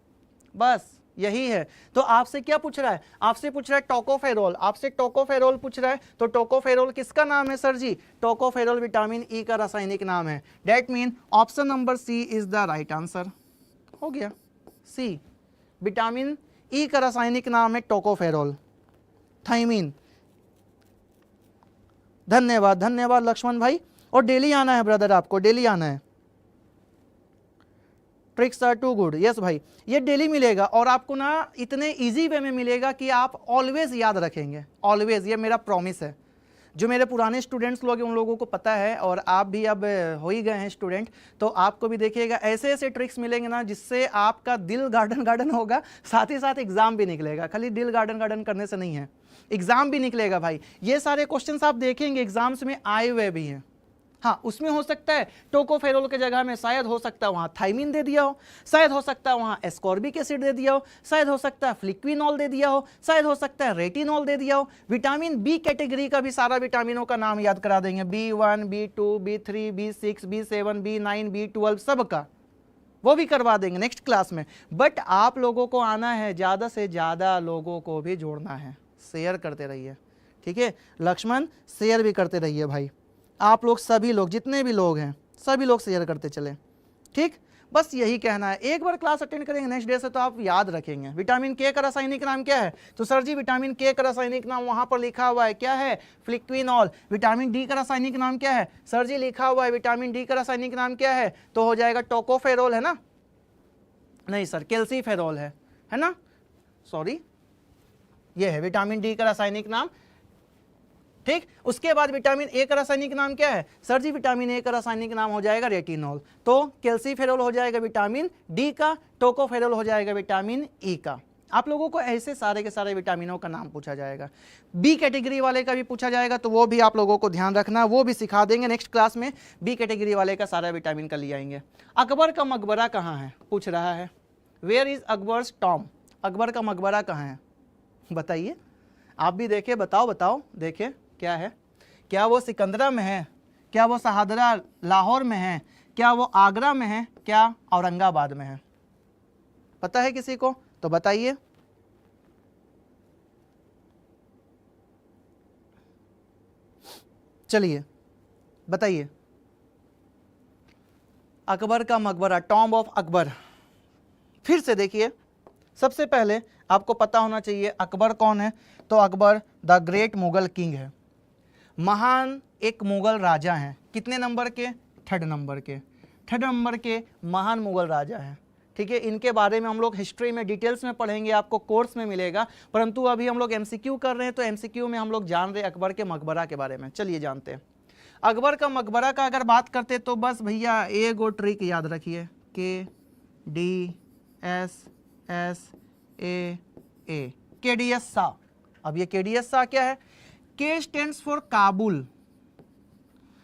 बस यही है। तो आपसे क्या पूछ रहा है? आपसे पूछ रहा है टोकोफेरॉल, आपसे टोकोफेरॉल पूछ रहा है, तो टोकोफेरॉल किसका नाम है sir ji? Tocopherol vitamin E का रासायनिक नाम है। That mean option number C is the right answer. हो गया, सी, विटामिन ई का रासायनिक नाम है टोकोफेरॉल, थाइमीन। धन्यवाद, धन्यवाद लक्ष्मण भाई। और डेली आना है ब्रदर, आपको डेली आना है। Tricks are too good, yes भाई, ये डेली मिलेगा और आपको ना इतने इजी वे में मिलेगा कि आप ऑलवेज याद रखेंगे, ऑलवेज, ये मेरा प्रॉमिस है। जो मेरे पुराने स्टूडेंट्स लोग हैं उन लोगों को पता है, और आप भी अब हो ही गए हैं स्टूडेंट, तो आपको भी देखिएगा ऐसे ऐसे ट्रिक्स मिलेंगे ना जिससे आपका दिल गार्डन गार्डन होगा, साथ ही साथ एग्जाम भी निकलेगा। खाली दिल गार्डन गार्डन करने से नहीं है, एग्जाम भी निकलेगा भाई। ये सारे क्वेश्चंस आप देखेंगे एग्जाम्स में आए हुए भी हैं। हाँ, उसमें हो सकता है टोकोफेरॉल के जगह में शायद हो सकता है वहाँ थाइमीन दे दिया हो, शायद हो सकता है वहाँ एस्कॉर्बिक एसिड दे दिया हो, शायद हो सकता है फ्लिक्विनॉल दे दिया हो, शायद हो सकता है रेटिनॉल दे दिया हो। विटामिन बी कैटेगरी का भी सारा विटामिनों का नाम याद करा देंगे, B1, B2, B3, B6, B7, B9, B12, सबका वो भी करवा देंगे नेक्स्ट क्लास में। बट आप लोगों को आना है, ज़्यादा से ज़्यादा लोगों को भी जोड़ना है, शेयर करते रहिए, ठीक है लक्ष्मण, शेयर भी करते रहिए भाई। आप लोग सभी लोग, जितने भी लोग हैं सभी लोग शेयर करते चलें, ठीक। बस यही कहना है। एक बार क्लास अटेंड करेंगे नेक्स्ट डे से तो आप याद रखेंगे। विटामिन के का रासायनिक नाम क्या है? तो सर जी विटामिन के का रासायनिक नाम वहां पर लिखा हुआ है, क्या है? फ्लिक्विनॉल। विटामिन डी का रासायनिक नाम क्या है? सर जी लिखा हुआ है विटामिन डी का रासायनिक नाम क्या है? तो हो जाएगा टोकोफेरॉल, है ना? नहीं सर, कैल्सीफेरॉल है ना, सॉरी, ये है विटामिन डी का रासायनिक नाम, ठीक। उसके बाद विटामिन ए का रासायनिक नाम क्या है? सर जी विटामिन ए का रासायनिक नाम हो जाएगा रेटिनॉल। तो कैल्सीफेरॉल हो जाएगा विटामिन डी का, टोकोफेरॉल हो जाएगा विटामिन ई का। आप लोगों को ऐसे सारे के सारे विटामिनों का नाम पूछा जाएगा। बी कैटेगरी वाले का भी पूछा जाएगा, तो वो भी आप लोगों को ध्यान रखना, वो भी सिखा देंगे नेक्स्ट क्लास में। बी कैटेगरी वाले का सारा विटामिन का ले आएंगे। अकबर का मकबरा कहाँ है पूछ रहा है, where is Akbar's tomb? Akbar का मकबरा कहाँ है बताइए, आप भी देखे, बताओ बताओ, देखे क्या है? क्या वो सिकंदरा में है, क्या वो शहादरा लाहौर में है, क्या वो आगरा में है, क्या औरंगाबाद में है? पता है किसी को तो बताइए। चलिए बताइए। अकबर का मकबरा, टॉम्ब ऑफ अकबर। फिर से देखिए, सबसे पहले आपको पता होना चाहिए अकबर कौन है। तो Akbar the great Mughal king है, महान एक मुगल राजा हैं। कितने नंबर के? थर्ड नंबर के। थर्ड नंबर के महान मुगल राजा हैं। ठीक है, इनके बारे में हम लोग हिस्ट्री में डिटेल्स में पढ़ेंगे, आपको कोर्स में मिलेगा, परंतु अभी हम लोग एमसीक्यू कर रहे हैं, तो एमसीक्यू में हम लोग जान रहे हैं अकबर के मकबरा के बारे में। चलिए जानते हैं। अकबर का मकबरा का अगर बात करते तो बस भैया एक और ट्रिक याद रखिए, KDSSA, KDS शाह। अब ये KDS शाह क्या है? K stands for Kabul.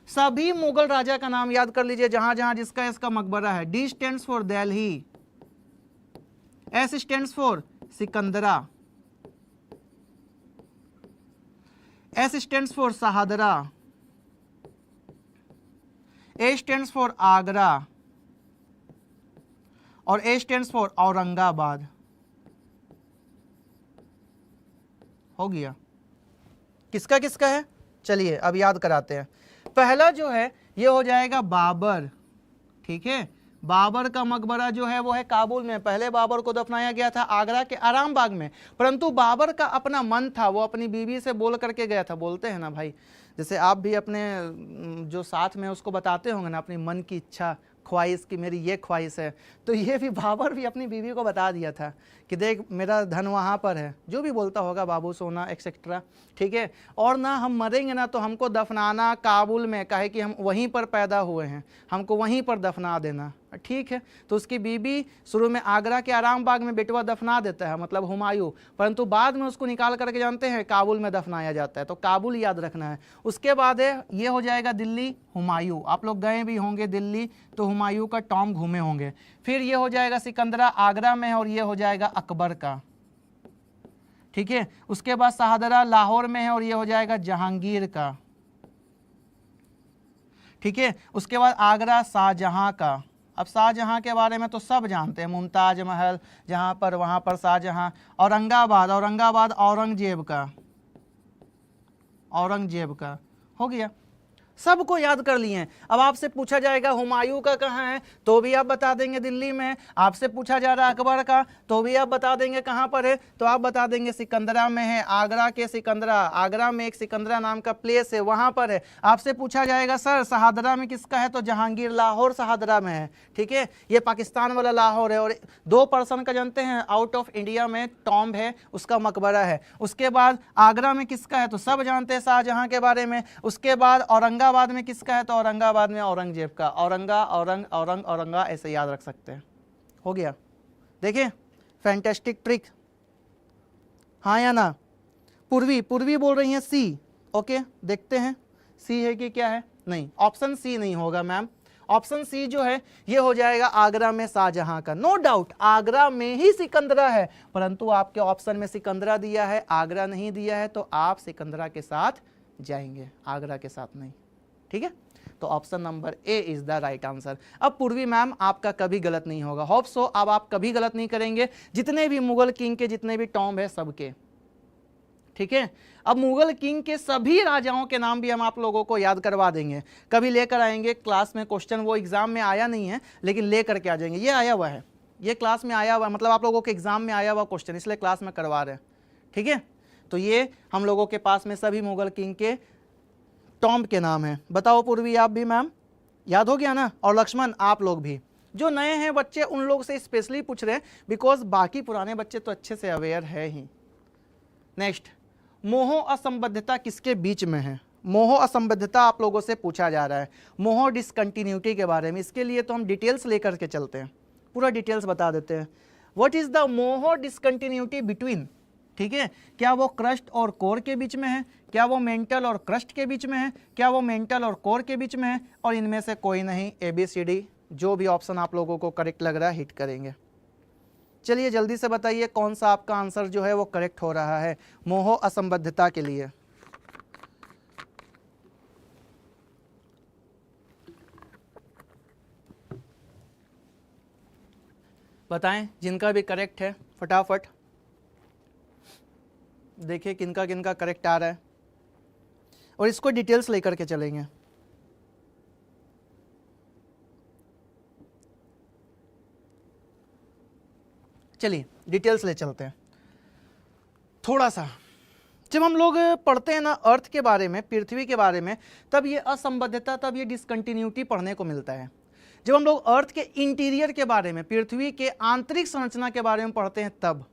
सभी मुगल राजा का नाम याद कर लीजिए जहां जहां जिसका इसका मकबरा है। D stands for Delhi, S stands for Sikandra, S stands for Shahdara, A stands for Agra और A स्टैंड्स फॉर औरंगाबाद। हो गया। किसका किसका है? चलिए अब याद कराते हैं। पहला जो है ये हो जाएगा बाबर। ठीक है, बाबर का मकबरा जो है वो है काबुल में। पहले बाबर को दफनाया गया था आगरा के आराम बाग में, परंतु बाबर का अपना मन था, वो अपनी बीवी से बोल करके गया था। बोलते हैं ना भाई, जैसे आप भी अपने जो साथ में उसको बताते होंगे ना अपनी मन की इच्छा, ख्वाहिश की मेरी ये ख्वाहिश है, तो ये भी बाबर भी अपनी बीवी को बता दिया था कि देख मेरा धन वहाँ पर है, जो भी बोलता होगा, बाबू सोना एक्सेट्रा। ठीक है, और ना हम मरेंगे ना तो हमको दफनाना काबुल में, काहे कि हम वहीं पर पैदा हुए हैं, हमको वहीं पर दफना देना। ठीक है, तो उसकी बीबी शुरू में आगरा के आराम बाग में बेटवा दफना देता है, मतलब हुमायूं, परंतु बाद में उसको निकाल करके जानते हैं काबुल में दफनाया जाता है, तो काबुल याद रखना है। उसके बाद है ये हो जाएगा दिल्ली, हुमायूं। आप लोग गए भी होंगे दिल्ली तो हुमायूं का टॉम्ब घूमे होंगे। फिर ये हो जाएगा सिकंदरा, आगरा में, और ये हो जाएगा अकबर का। ठीक है, उसके बाद शहादरा लाहौर में है और ये हो जाएगा जहांगीर का। ठीक है, उसके बाद आगरा शाहजहां का। अब शाहजहां के बारे में तो सब जानते हैं, मुमताज महल जहां पर, वहां पर शाहजहां। औरंगाबाद, औरंगाबाद औरंगजेब का, औरंगजेब का। हो गया, सबको याद कर लिए। अब आपसे पूछा जाएगा हुमायूं का कहाँ है, तो भी आप बता देंगे दिल्ली में। आपसे पूछा जा रहा है अकबर का, तो भी आप बता देंगे कहाँ पर है, तो आप बता देंगे सिकंदरा में है, आगरा के सिकंदरा, आगरा में एक सिकंदरा नाम का प्लेस है वहाँ पर है। आपसे पूछा जाएगा सर शहादरा में किसका है, तो जहांगीर लाहौर शहादरा में है। ठीक है, ये पाकिस्तान वाला लाहौर है, और 2 पर्सन का जानते हैं आउट ऑफ इंडिया में टॉम्ब है, उसका मकबरा है। उसके बाद आगरा में किसका है, तो सब जानते हैं शाहजहां के बारे में। उसके बाद औरंगाबाद में किसका है, तो औरंगाबाद में औरंगजेब का। औरंगा ऐसे याद रख सकते हैं। हो गया, देखिए फैंटास्टिक ट्रिक। हाँ या ना? पूर्वी, पूर्वी बोल रही हैं सी। ओके, देखते हैं सी है कि क्या है। नहीं, ऑप्शन सी नहीं होगा मैम। ऑप्शन सी जो है ये हो जाएगा आगरा में शाहजहां का। नो डाउट आगरा में ही सिकंदरा है, परंतु आपके ऑप्शन में सिकंदरा दिया है, आगरा नहीं दिया है, तो आप सिकंदरा के साथ जाएंगे, आगरा के साथ नहीं। ठीक है, तो option number A is the right answer. अब पूर्वी मैम आपका कभी गलत नहीं होगा, होप सो अब आप कभी गलत नहीं करेंगे, जितने भी मुगल किंग के जितने भी टॉम्ब है सबके। ठीक है, अब मुगल किंग के सभी राजाओं के नाम भी हम आप लोगों को याद करवा देंगे, कभी लेकर आएंगे क्लास में क्वेश्चन। वो एग्जाम में आया नहीं है लेकिन लेकर के आ जाएंगे। ये आया हुआ है, ये क्लास में आया हुआ, मतलब आप लोगों के एग्जाम में आया हुआ क्वेश्चन, इसलिए क्लास में करवा रहे हैं। ठीक है, तो ये हम लोगों के पास में सभी मुगल किंग के टॉम्ब के नाम है। बताओ पूर्वी, आप भी मैम याद हो गया ना, और लक्ष्मण आप लोग भी। जो नए हैं बच्चे उन लोग से स्पेशली पूछ रहे हैं, बिकॉज बाकी पुराने बच्चे तो अच्छे से अवेयर है ही। नेक्स्ट, मोह असंबद्धता किसके बीच में है? मोह असंबद्धता आप लोगों से पूछा जा रहा है, मोह डिसकंटिन्यूटी के बारे में। इसके लिए तो हम डिटेल्स लेकर के चलते हैं, पूरा डिटेल्स बता देते हैं। व्हाट इज द मोह डिसकंटिन्यूटी बिटवीन? ठीक है, क्या वो क्रस्ट और कोर के बीच में है, क्या वो मेंटल और क्रस्ट के बीच में है, क्या वो मेंटल और कोर के बीच में है, और इनमें से कोई नहीं। ABCD जो भी ऑप्शन आप लोगों को करेक्ट लग रहा है हिट करेंगे। चलिए जल्दी से बताइए कौन सा आपका आंसर जो है वो करेक्ट हो रहा है मोह असंबद्धता के लिए। बताएं जिनका भी करेक्ट है फटाफट, देखिए किनका किनका करेक्ट आ रहा है, और इसको डिटेल्स लेकर के चलेंगे। चलिए डिटेल्स ले चलते हैं थोड़ा सा। जब हम लोग पढ़ते हैं ना अर्थ के बारे में, पृथ्वी के बारे में, तब ये असंबद्धता, तब ये डिसकंटिन्यूटी पढ़ने को मिलता है। जब हम लोग अर्थ के इंटीरियर के बारे में, पृथ्वी के आंतरिक संरचना के बारे में पढ़ते हैं तब।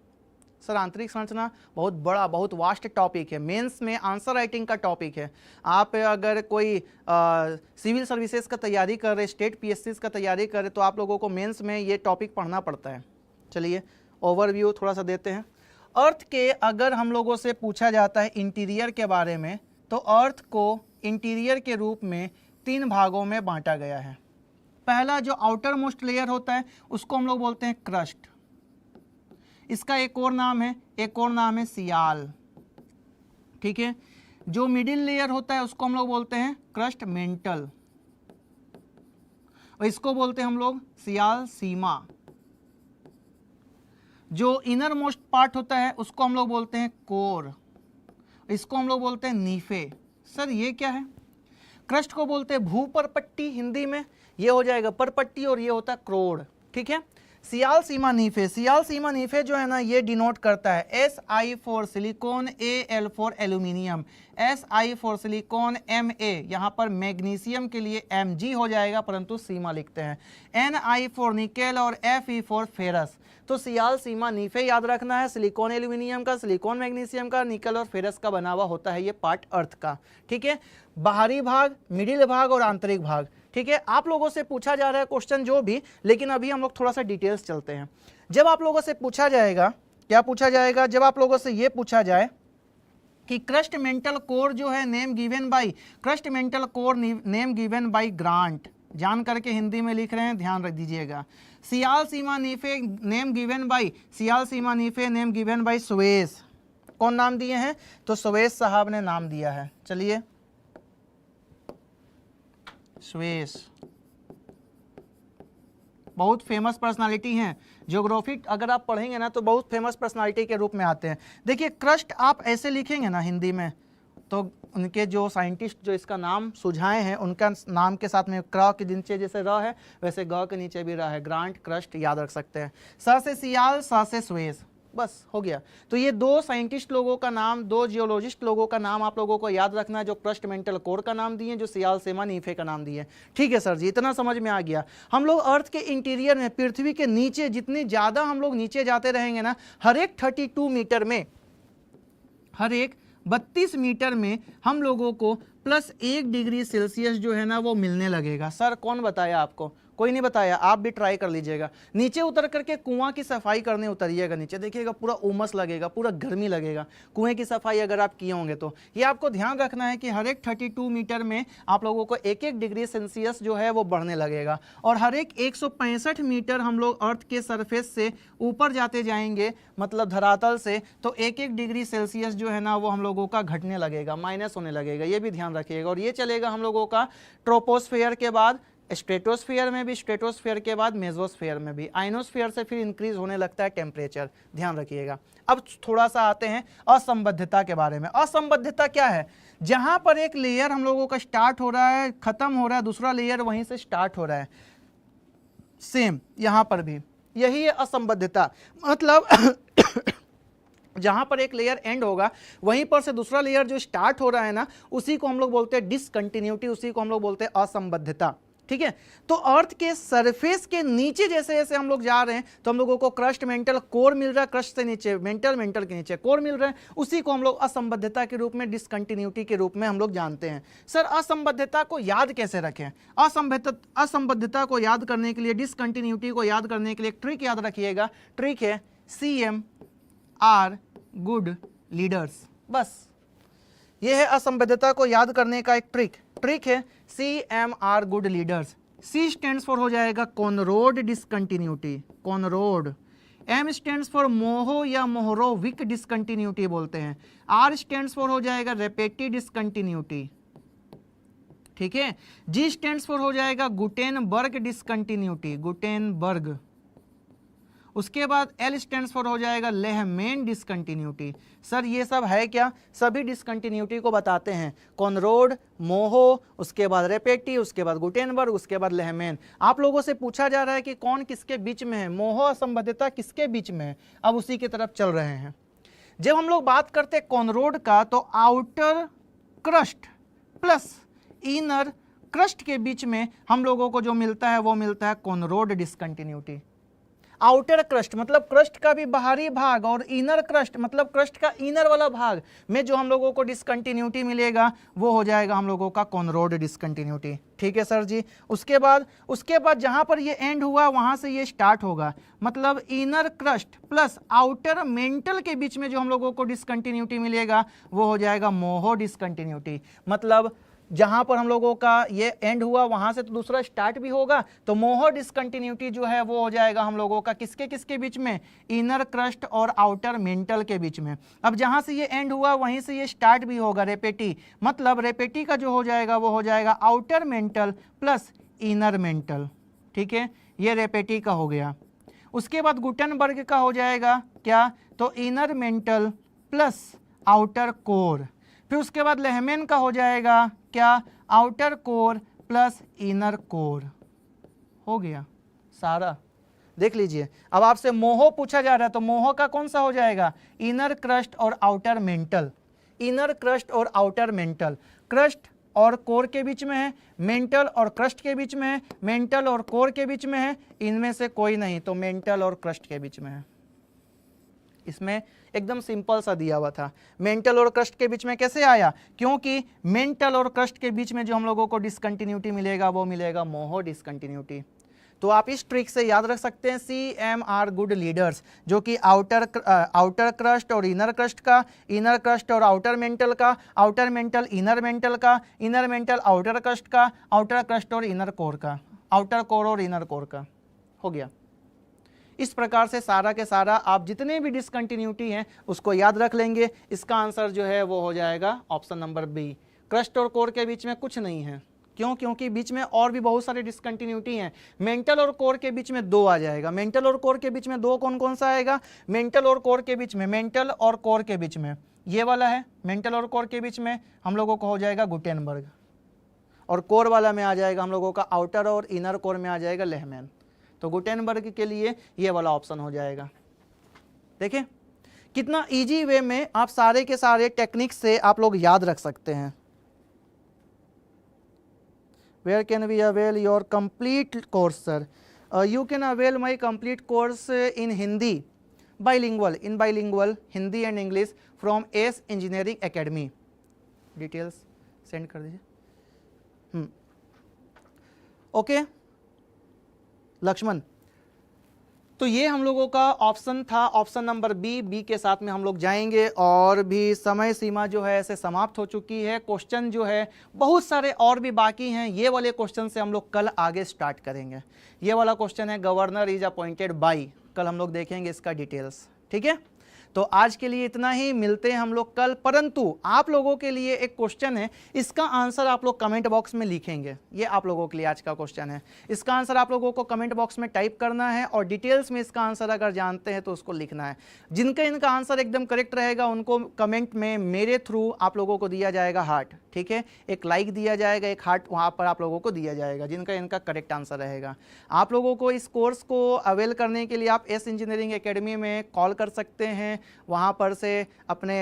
सर आंतरिक संरचना बहुत बड़ा, बहुत वास्ट टॉपिक है, मेंस में आंसर राइटिंग का टॉपिक है। आप अगर कोई सिविल सर्विसेज का तैयारी कर रहे, स्टेट पीएससी का तैयारी कर रहे, तो आप लोगों को मेंस में ये टॉपिक पढ़ना पड़ता है। चलिए ओवरव्यू थोड़ा सा देते हैं। अर्थ के अगर हम लोगों से पूछा जाता है इंटीरियर के बारे में, तो अर्थ को इंटीरियर के रूप में 3 भागों में बांटा गया है। पहला जो आउटर मोस्ट लेयर होता है उसको हम लोग बोलते हैं क्रस्ट, इसका एक और नाम है सियाल, ठीक है। जो मिडिल लेयर होता है उसको हम लोग बोलते हैं क्रस्ट मेंटल, और इसको बोलते हैं हम लोग सियाल सीमा। जो इनर मोस्ट पार्ट होता है उसको हम लोग बोलते हैं कोर, इसको हम लोग बोलते हैं नीफे। सर ये क्या है? क्रस्ट को बोलते हैं भूपरपट्टी हिंदी में, ये हो जाएगा परपट्टी, और ये होता है क्रोड़, ठीक है। सियाल सीमा नीफे, सियाल सीमा नीफे जो है ना, ये डिनोट करता है SI for silicon, AL for aluminium, SI for silicon, MA यहाँ पर मैग्नीशियम के लिए Mg हो जाएगा, परंतु सीमा लिखते हैं, NI फॉर निकेल और FE फॉर फेरस। तो सियाल सीमा नीफे याद रखना है, सिलिकॉन एल्यूमिनियम का, सिलिकॉन मैग्नीशियम का, निकल और फेरस का बना हुआ होता है ये पार्ट अर्थ का, ठीक है। बाहरी भाग, मिडिल भाग और आंतरिक भाग, ठीक है। आप लोगों से पूछा जा रहा है क्वेश्चन जो भी, लेकिन अभी हम लोग थोड़ा सा डिटेल्स चलते हैं। जब आप लोगों से पूछा जाएगा, क्या पूछा जाएगा? जब आप लोगों से ये पूछा जाए कि क्रस्ट मेंटल कोर जो है name given bye, crust mantle core name given bye grant, जान करके हिंदी में लिख रहे हैं, ध्यान रख दीजिएगा। Sial sima nife name given by, sial sima nife name given by Suess, कौन नाम दिए हैं? तो स्वेस साहब ने नाम दिया है। चलिए स्वेस बहुत फेमस पर्सनालिटी हैं, ज्योग्राफी अगर आप पढ़ेंगे ना तो बहुत फेमस पर्सनालिटी के रूप में आते हैं। देखिए क्रस्ट आप ऐसे लिखेंगे ना हिंदी में, तो उनके जो साइंटिस्ट जो इसका नाम सुझाए हैं उनका नाम के साथ में क्र के नीचे जैसे र है वैसे ग के नीचे भी र है, ग्रांट क्रस्ट याद रख सकते हैं। स से सियाल, स से स्वेस, बस हो गया। तो ये 2 साइंटिस्ट लोगों का नाम, 2 जियोलॉजिस्ट लोगों का नाम आप लोगों को याद रखना है, जो क्रस्ट मेंटल कोर का नाम दिए, जो सियाल सीमा नीफे का नाम दिए। ठीक है सर जी, इतना समझ में आ गया। हम लोग अर्थ के इंटीरियर में, पृथ्वी के नीचे जितनी ज़्यादा हम लोग नीचे जाते रहेंगे ना, हर एक 32 मीटर में, हर एक 32 मीटर में हम लोगों को +1 डिग्री सेल्सियस जो है ना वो मिलने लगेगा। सर कौन बताया आपको? कोई नहीं बताया, आप भी ट्राई कर लीजिएगा। नीचे उतर करके कुआं की सफाई करने उतरिएगा, नीचे देखिएगा पूरा उमस लगेगा, पूरा गर्मी लगेगा कुएं की सफाई अगर आप किए होंगे तो। ये आपको ध्यान रखना है कि हर एक 32 मीटर में आप लोगों को 1-1 डिग्री सेल्सियस जो है वो बढ़ने लगेगा, और हर एक 165 मीटर हम लोग अर्थ के सरफेस से ऊपर जाते जाएंगे, मतलब धरातल से, तो 1-1 डिग्री सेल्सियस जो है ना वो हम लोगों का घटने लगेगा, माइनस होने लगेगा, ये भी ध्यान रखिएगा। और ये चलेगा हम लोगों का ट्रोपोस्फेयर के बाद स्ट्रेटोस्फेयर में भी, स्ट्रेटोस्फेयर के बाद मेसोस्फेयर में भी, आइनोस्फेयर से फिर इंक्रीज होने लगता है टेम्परेचर, ध्यान रखिएगा। अब थोड़ा सा आते हैं असंबद्धता के बारे में। असंबद्धता क्या है? जहां पर एक लेयर हम लोगों का स्टार्ट हो रहा है, खत्म हो रहा है, दूसरा लेयर वहीं से स्टार्ट हो रहा है, सेम यहां पर भी यही है असंबद्धता। मतलब जहां पर एक लेयर एंड होगा वहीं पर से दूसरा लेयर जो स्टार्ट हो रहा है ना, उसी को हम लोग बोलते हैं डिसकंटिन्यूटी, उसी को हम लोग बोलते हैं असंबद्धता। ठीक है, तो अर्थ के सरफेस के नीचे जैसे जैसे हम लोग जा रहे हैं तो हम लोगों को क्रस्ट मेंटल कोर मिल रहा है, क्रस्ट से नीचे मेंटल, मेंटल के नीचे कोर मिल रहा है, उसी को हम लोग असंबद्धता के रूप में, डिसकंटिन्यूटी के रूप में हम लोग जानते हैं। सर असंबद्धता को याद कैसे रखें? असंबद्धता को याद करने के लिए, डिसकंटिन्यूटी को याद करने के लिए एक ट्रिक याद रखिएगा। ट्रिक है CM are गुड लीडर्स। बस ये है असंबद्धता को याद करने का एक ट्रिक है CM are good leaders. C stands for हो जाएगा conrod discontinuity, conrod. M stands for मोहो या मोहरोविक डिसकंटिन्यूटी बोलते हैं। R स्टैंड्स फॉर हो जाएगा रेपेटी डिसकंटिन्यूटी, ठीक है। G स्टैंड्स फॉर हो जाएगा गुटेनबर्ग डिसकंटिन्यूटी, गुटेनबर्ग। उसके बाद L स्टैंड्स फॉर हो जाएगा लेहमैन डिसकंटिन्यूटी। सर ये सब है क्या? सभी डिसकंटिन्यूटी को बताते हैं, कॉनरोड, मोहो, उसके बाद रेपेटी, उसके बाद गुटेनबर्ग, उसके बाद लेहमैन। आप लोगों से पूछा जा रहा है कि कौन किसके बीच में है, मोहो असंबद्धता किसके बीच में है, अब उसी की तरफ चल रहे हैं। जब हम लोग बात करते हैं कॉनरोड का, तो outer crust plus inner crust के बीच में हम लोगों को जो मिलता है वो मिलता है कॉनरोड डिसकंटिन्यूटी। आउटर क्रस्ट मतलब क्रस्ट का भी बाहरी भाग, और इनर क्रस्ट मतलब क्रस्ट का इनर वाला भाग में जो हम लोगों को डिसकंटिन्यूटी मिलेगा वो हो जाएगा हम लोगों का कॉनरोड डिसकंटिन्यूटी। ठीक है सर जी। उसके बाद जहां पर ये एंड हुआ वहां से ये स्टार्ट होगा, मतलब inner crust plus outer mental के बीच में जो हम लोगों को डिसकंटिन्यूटी मिलेगा वो हो जाएगा मोहो डिसकंटिन्यूटी। मतलब जहां पर हम लोगों का ये एंड हुआ वहां से तो दूसरा स्टार्ट भी होगा, तो मोहो डिसकंटिन्यूटी जो है वो हो जाएगा हम लोगों का किसके किसके बीच में, इनर क्रस्ट और आउटर मेंटल के बीच में। अब जहां से ये एंड हुआ वहीं से ये स्टार्ट भी होगा, रेपेटी, मतलब रेपेटी का जो हो जाएगा वो हो जाएगा outer mental plus inner mental. ठीक है, ये रेपेटी का हो गया। उसके बाद गुटेनबर्ग का हो जाएगा क्या, तो inner mental plus outer core. फिर उसके बाद लेहमैन का हो जाएगा क्या, outer core plus inner core. हो गया सारा, देख लीजिए। अब आपसे मोहो पूछा जा रहा है तो मोहो का कौन सा हो जाएगा, इनर क्रस्ट और आउटर मेंटल। इनर क्रस्ट और आउटर मेंटल, क्रस्ट और कोर के बीच में है, मेंटल और क्रस्ट के बीच में है, मेंटल और कोर के बीच में है, इनमें से कोई नहीं तो मेंटल और क्रस्ट के बीच में है। इसमें एकदम सिंपल सा दिया हुआ था। मेंटल और क्रस्ट के बीच में कैसे आया, क्योंकि मेंटल और क्रस्ट के बीच में जो हम लोगों को डिसकंटिन्यूटी मिलेगा वो मिलेगा मोहो डिसकंटिन्यूटी। तो आप इस ट्रिक से याद रख सकते हैं CMR गुड लीडर्स, जो कि आउटर क्रस्ट और इनर क्रस्ट का, इनर क्रस्ट और आउटर मेंटल का, आउटर मेंटल इनर मेंटल का, इनर मेंटल आउटर क्रस्ट का, आउटर क्रस्ट और इनर कोर का, आउटर कोर और इनर कोर का। हो गया। इस प्रकार से सारा के सारा आप जितने भी डिसकंटिन्यूटी हैं उसको याद रख लेंगे। इसका आंसर जो है वो हो जाएगा ऑप्शन नंबर बी, क्रस्ट और कोर के बीच में कुछ नहीं है। क्यों? क्योंकि बीच में और भी बहुत सारे डिसकंटिन्यूटी हैं। मेंटल और कोर के बीच में दो आ जाएगा। मेंटल और कोर के बीच में दो कौन कौन सा आएगा, मेंटल और कोर के बीच में, मेंटल और कोर के बीच में ये वाला है, मेंटल और कोर के बीच में हम लोगों को हो जाएगा गुटेनबर्ग, और कोर वाला में आ जाएगा हम लोगों का आउटर और इनर कोर में आ जाएगा लेहमैन। तो गुटेनबर्ग के लिए ये वाला ऑप्शन हो जाएगा। देखिए कितना इजी वे में आप सारे के सारे टेक्निक से आप लोग याद रख सकते हैं। Where can we avail your complete course, sir? You can avail my complete course in Hindi, bilingual, in bilingual Hindi and English from S Engineering Academy. Details send कर दीजिए। ओके लक्ष्मण, तो ये हम लोगों का ऑप्शन था, ऑप्शन नंबर बी के साथ में हम लोग जाएंगे। और भी समय सीमा जो है ऐसे समाप्त हो चुकी है। क्वेश्चन जो है बहुत सारे और भी बाकी हैं। ये वाले क्वेश्चन से हम लोग कल आगे स्टार्ट करेंगे। ये वाला क्वेश्चन है गवर्नर इज अपॉइंटेड बाय, कल हम लोग देखेंगे इसका डिटेल्स। ठीक है, तो आज के लिए इतना ही, मिलते हैं हम लोग कल। परंतु आप लोगों के लिए एक क्वेश्चन है, इसका आंसर आप लोग कमेंट बॉक्स में लिखेंगे। ये आप लोगों के लिए आज का क्वेश्चन है, इसका आंसर आप लोगों को कमेंट बॉक्स में टाइप करना है और डिटेल्स में इसका आंसर अगर जानते हैं तो उसको लिखना है। जिनका इनका आंसर एकदम करेक्ट रहेगा उनको कमेंट में मेरे थ्रू आप लोगों को दिया जाएगा हार्ट। ठीक है, एक लाइक दिया जाएगा, एक हार्ट वहाँ पर आप लोगों को दिया जाएगा जिनका इनका करेक्ट आंसर रहेगा। आप लोगों को इस कोर्स को अवेल करने के लिए आप एस इंजीनियरिंग एकेडमी में कॉल कर सकते हैं, वहाँ पर से अपने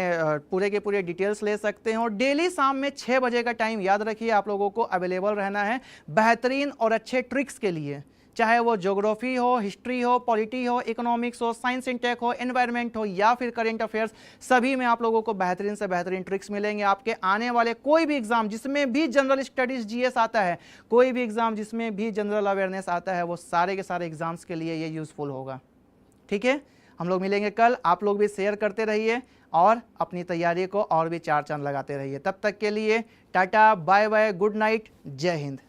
पूरे के पूरे डिटेल्स ले सकते हैं। और डेली शाम में 6 बजे का टाइम याद रखिए आप लोगों को अवेलेबल रहना है बेहतरीन और अच्छे ट्रिक्स के लिए, चाहे वो ज्योग्राफी हो, हिस्ट्री हो, पॉलिटी हो, इकोनॉमिक्स हो, साइंस एंड टेक हो, एनवायरनमेंट हो या फिर करंट अफेयर्स, सभी में आप लोगों को बेहतरीन से बेहतरीन ट्रिक्स मिलेंगे। आपके आने वाले कोई भी एग्जाम जिसमें भी जनरल स्टडीज जीएस आता है, कोई भी एग्जाम जिसमें भी जनरल अवेयरनेस आता है, वो सारे के सारे एग्जाम्स के लिए ये यूजफुल होगा। ठीक है, हम लोग मिलेंगे कल। आप लोग भी शेयर करते रहिए और अपनी तैयारी को और भी 4 चांद लगाते रहिए। तब तक के लिए tata, bye bye, good night, जय हिंद।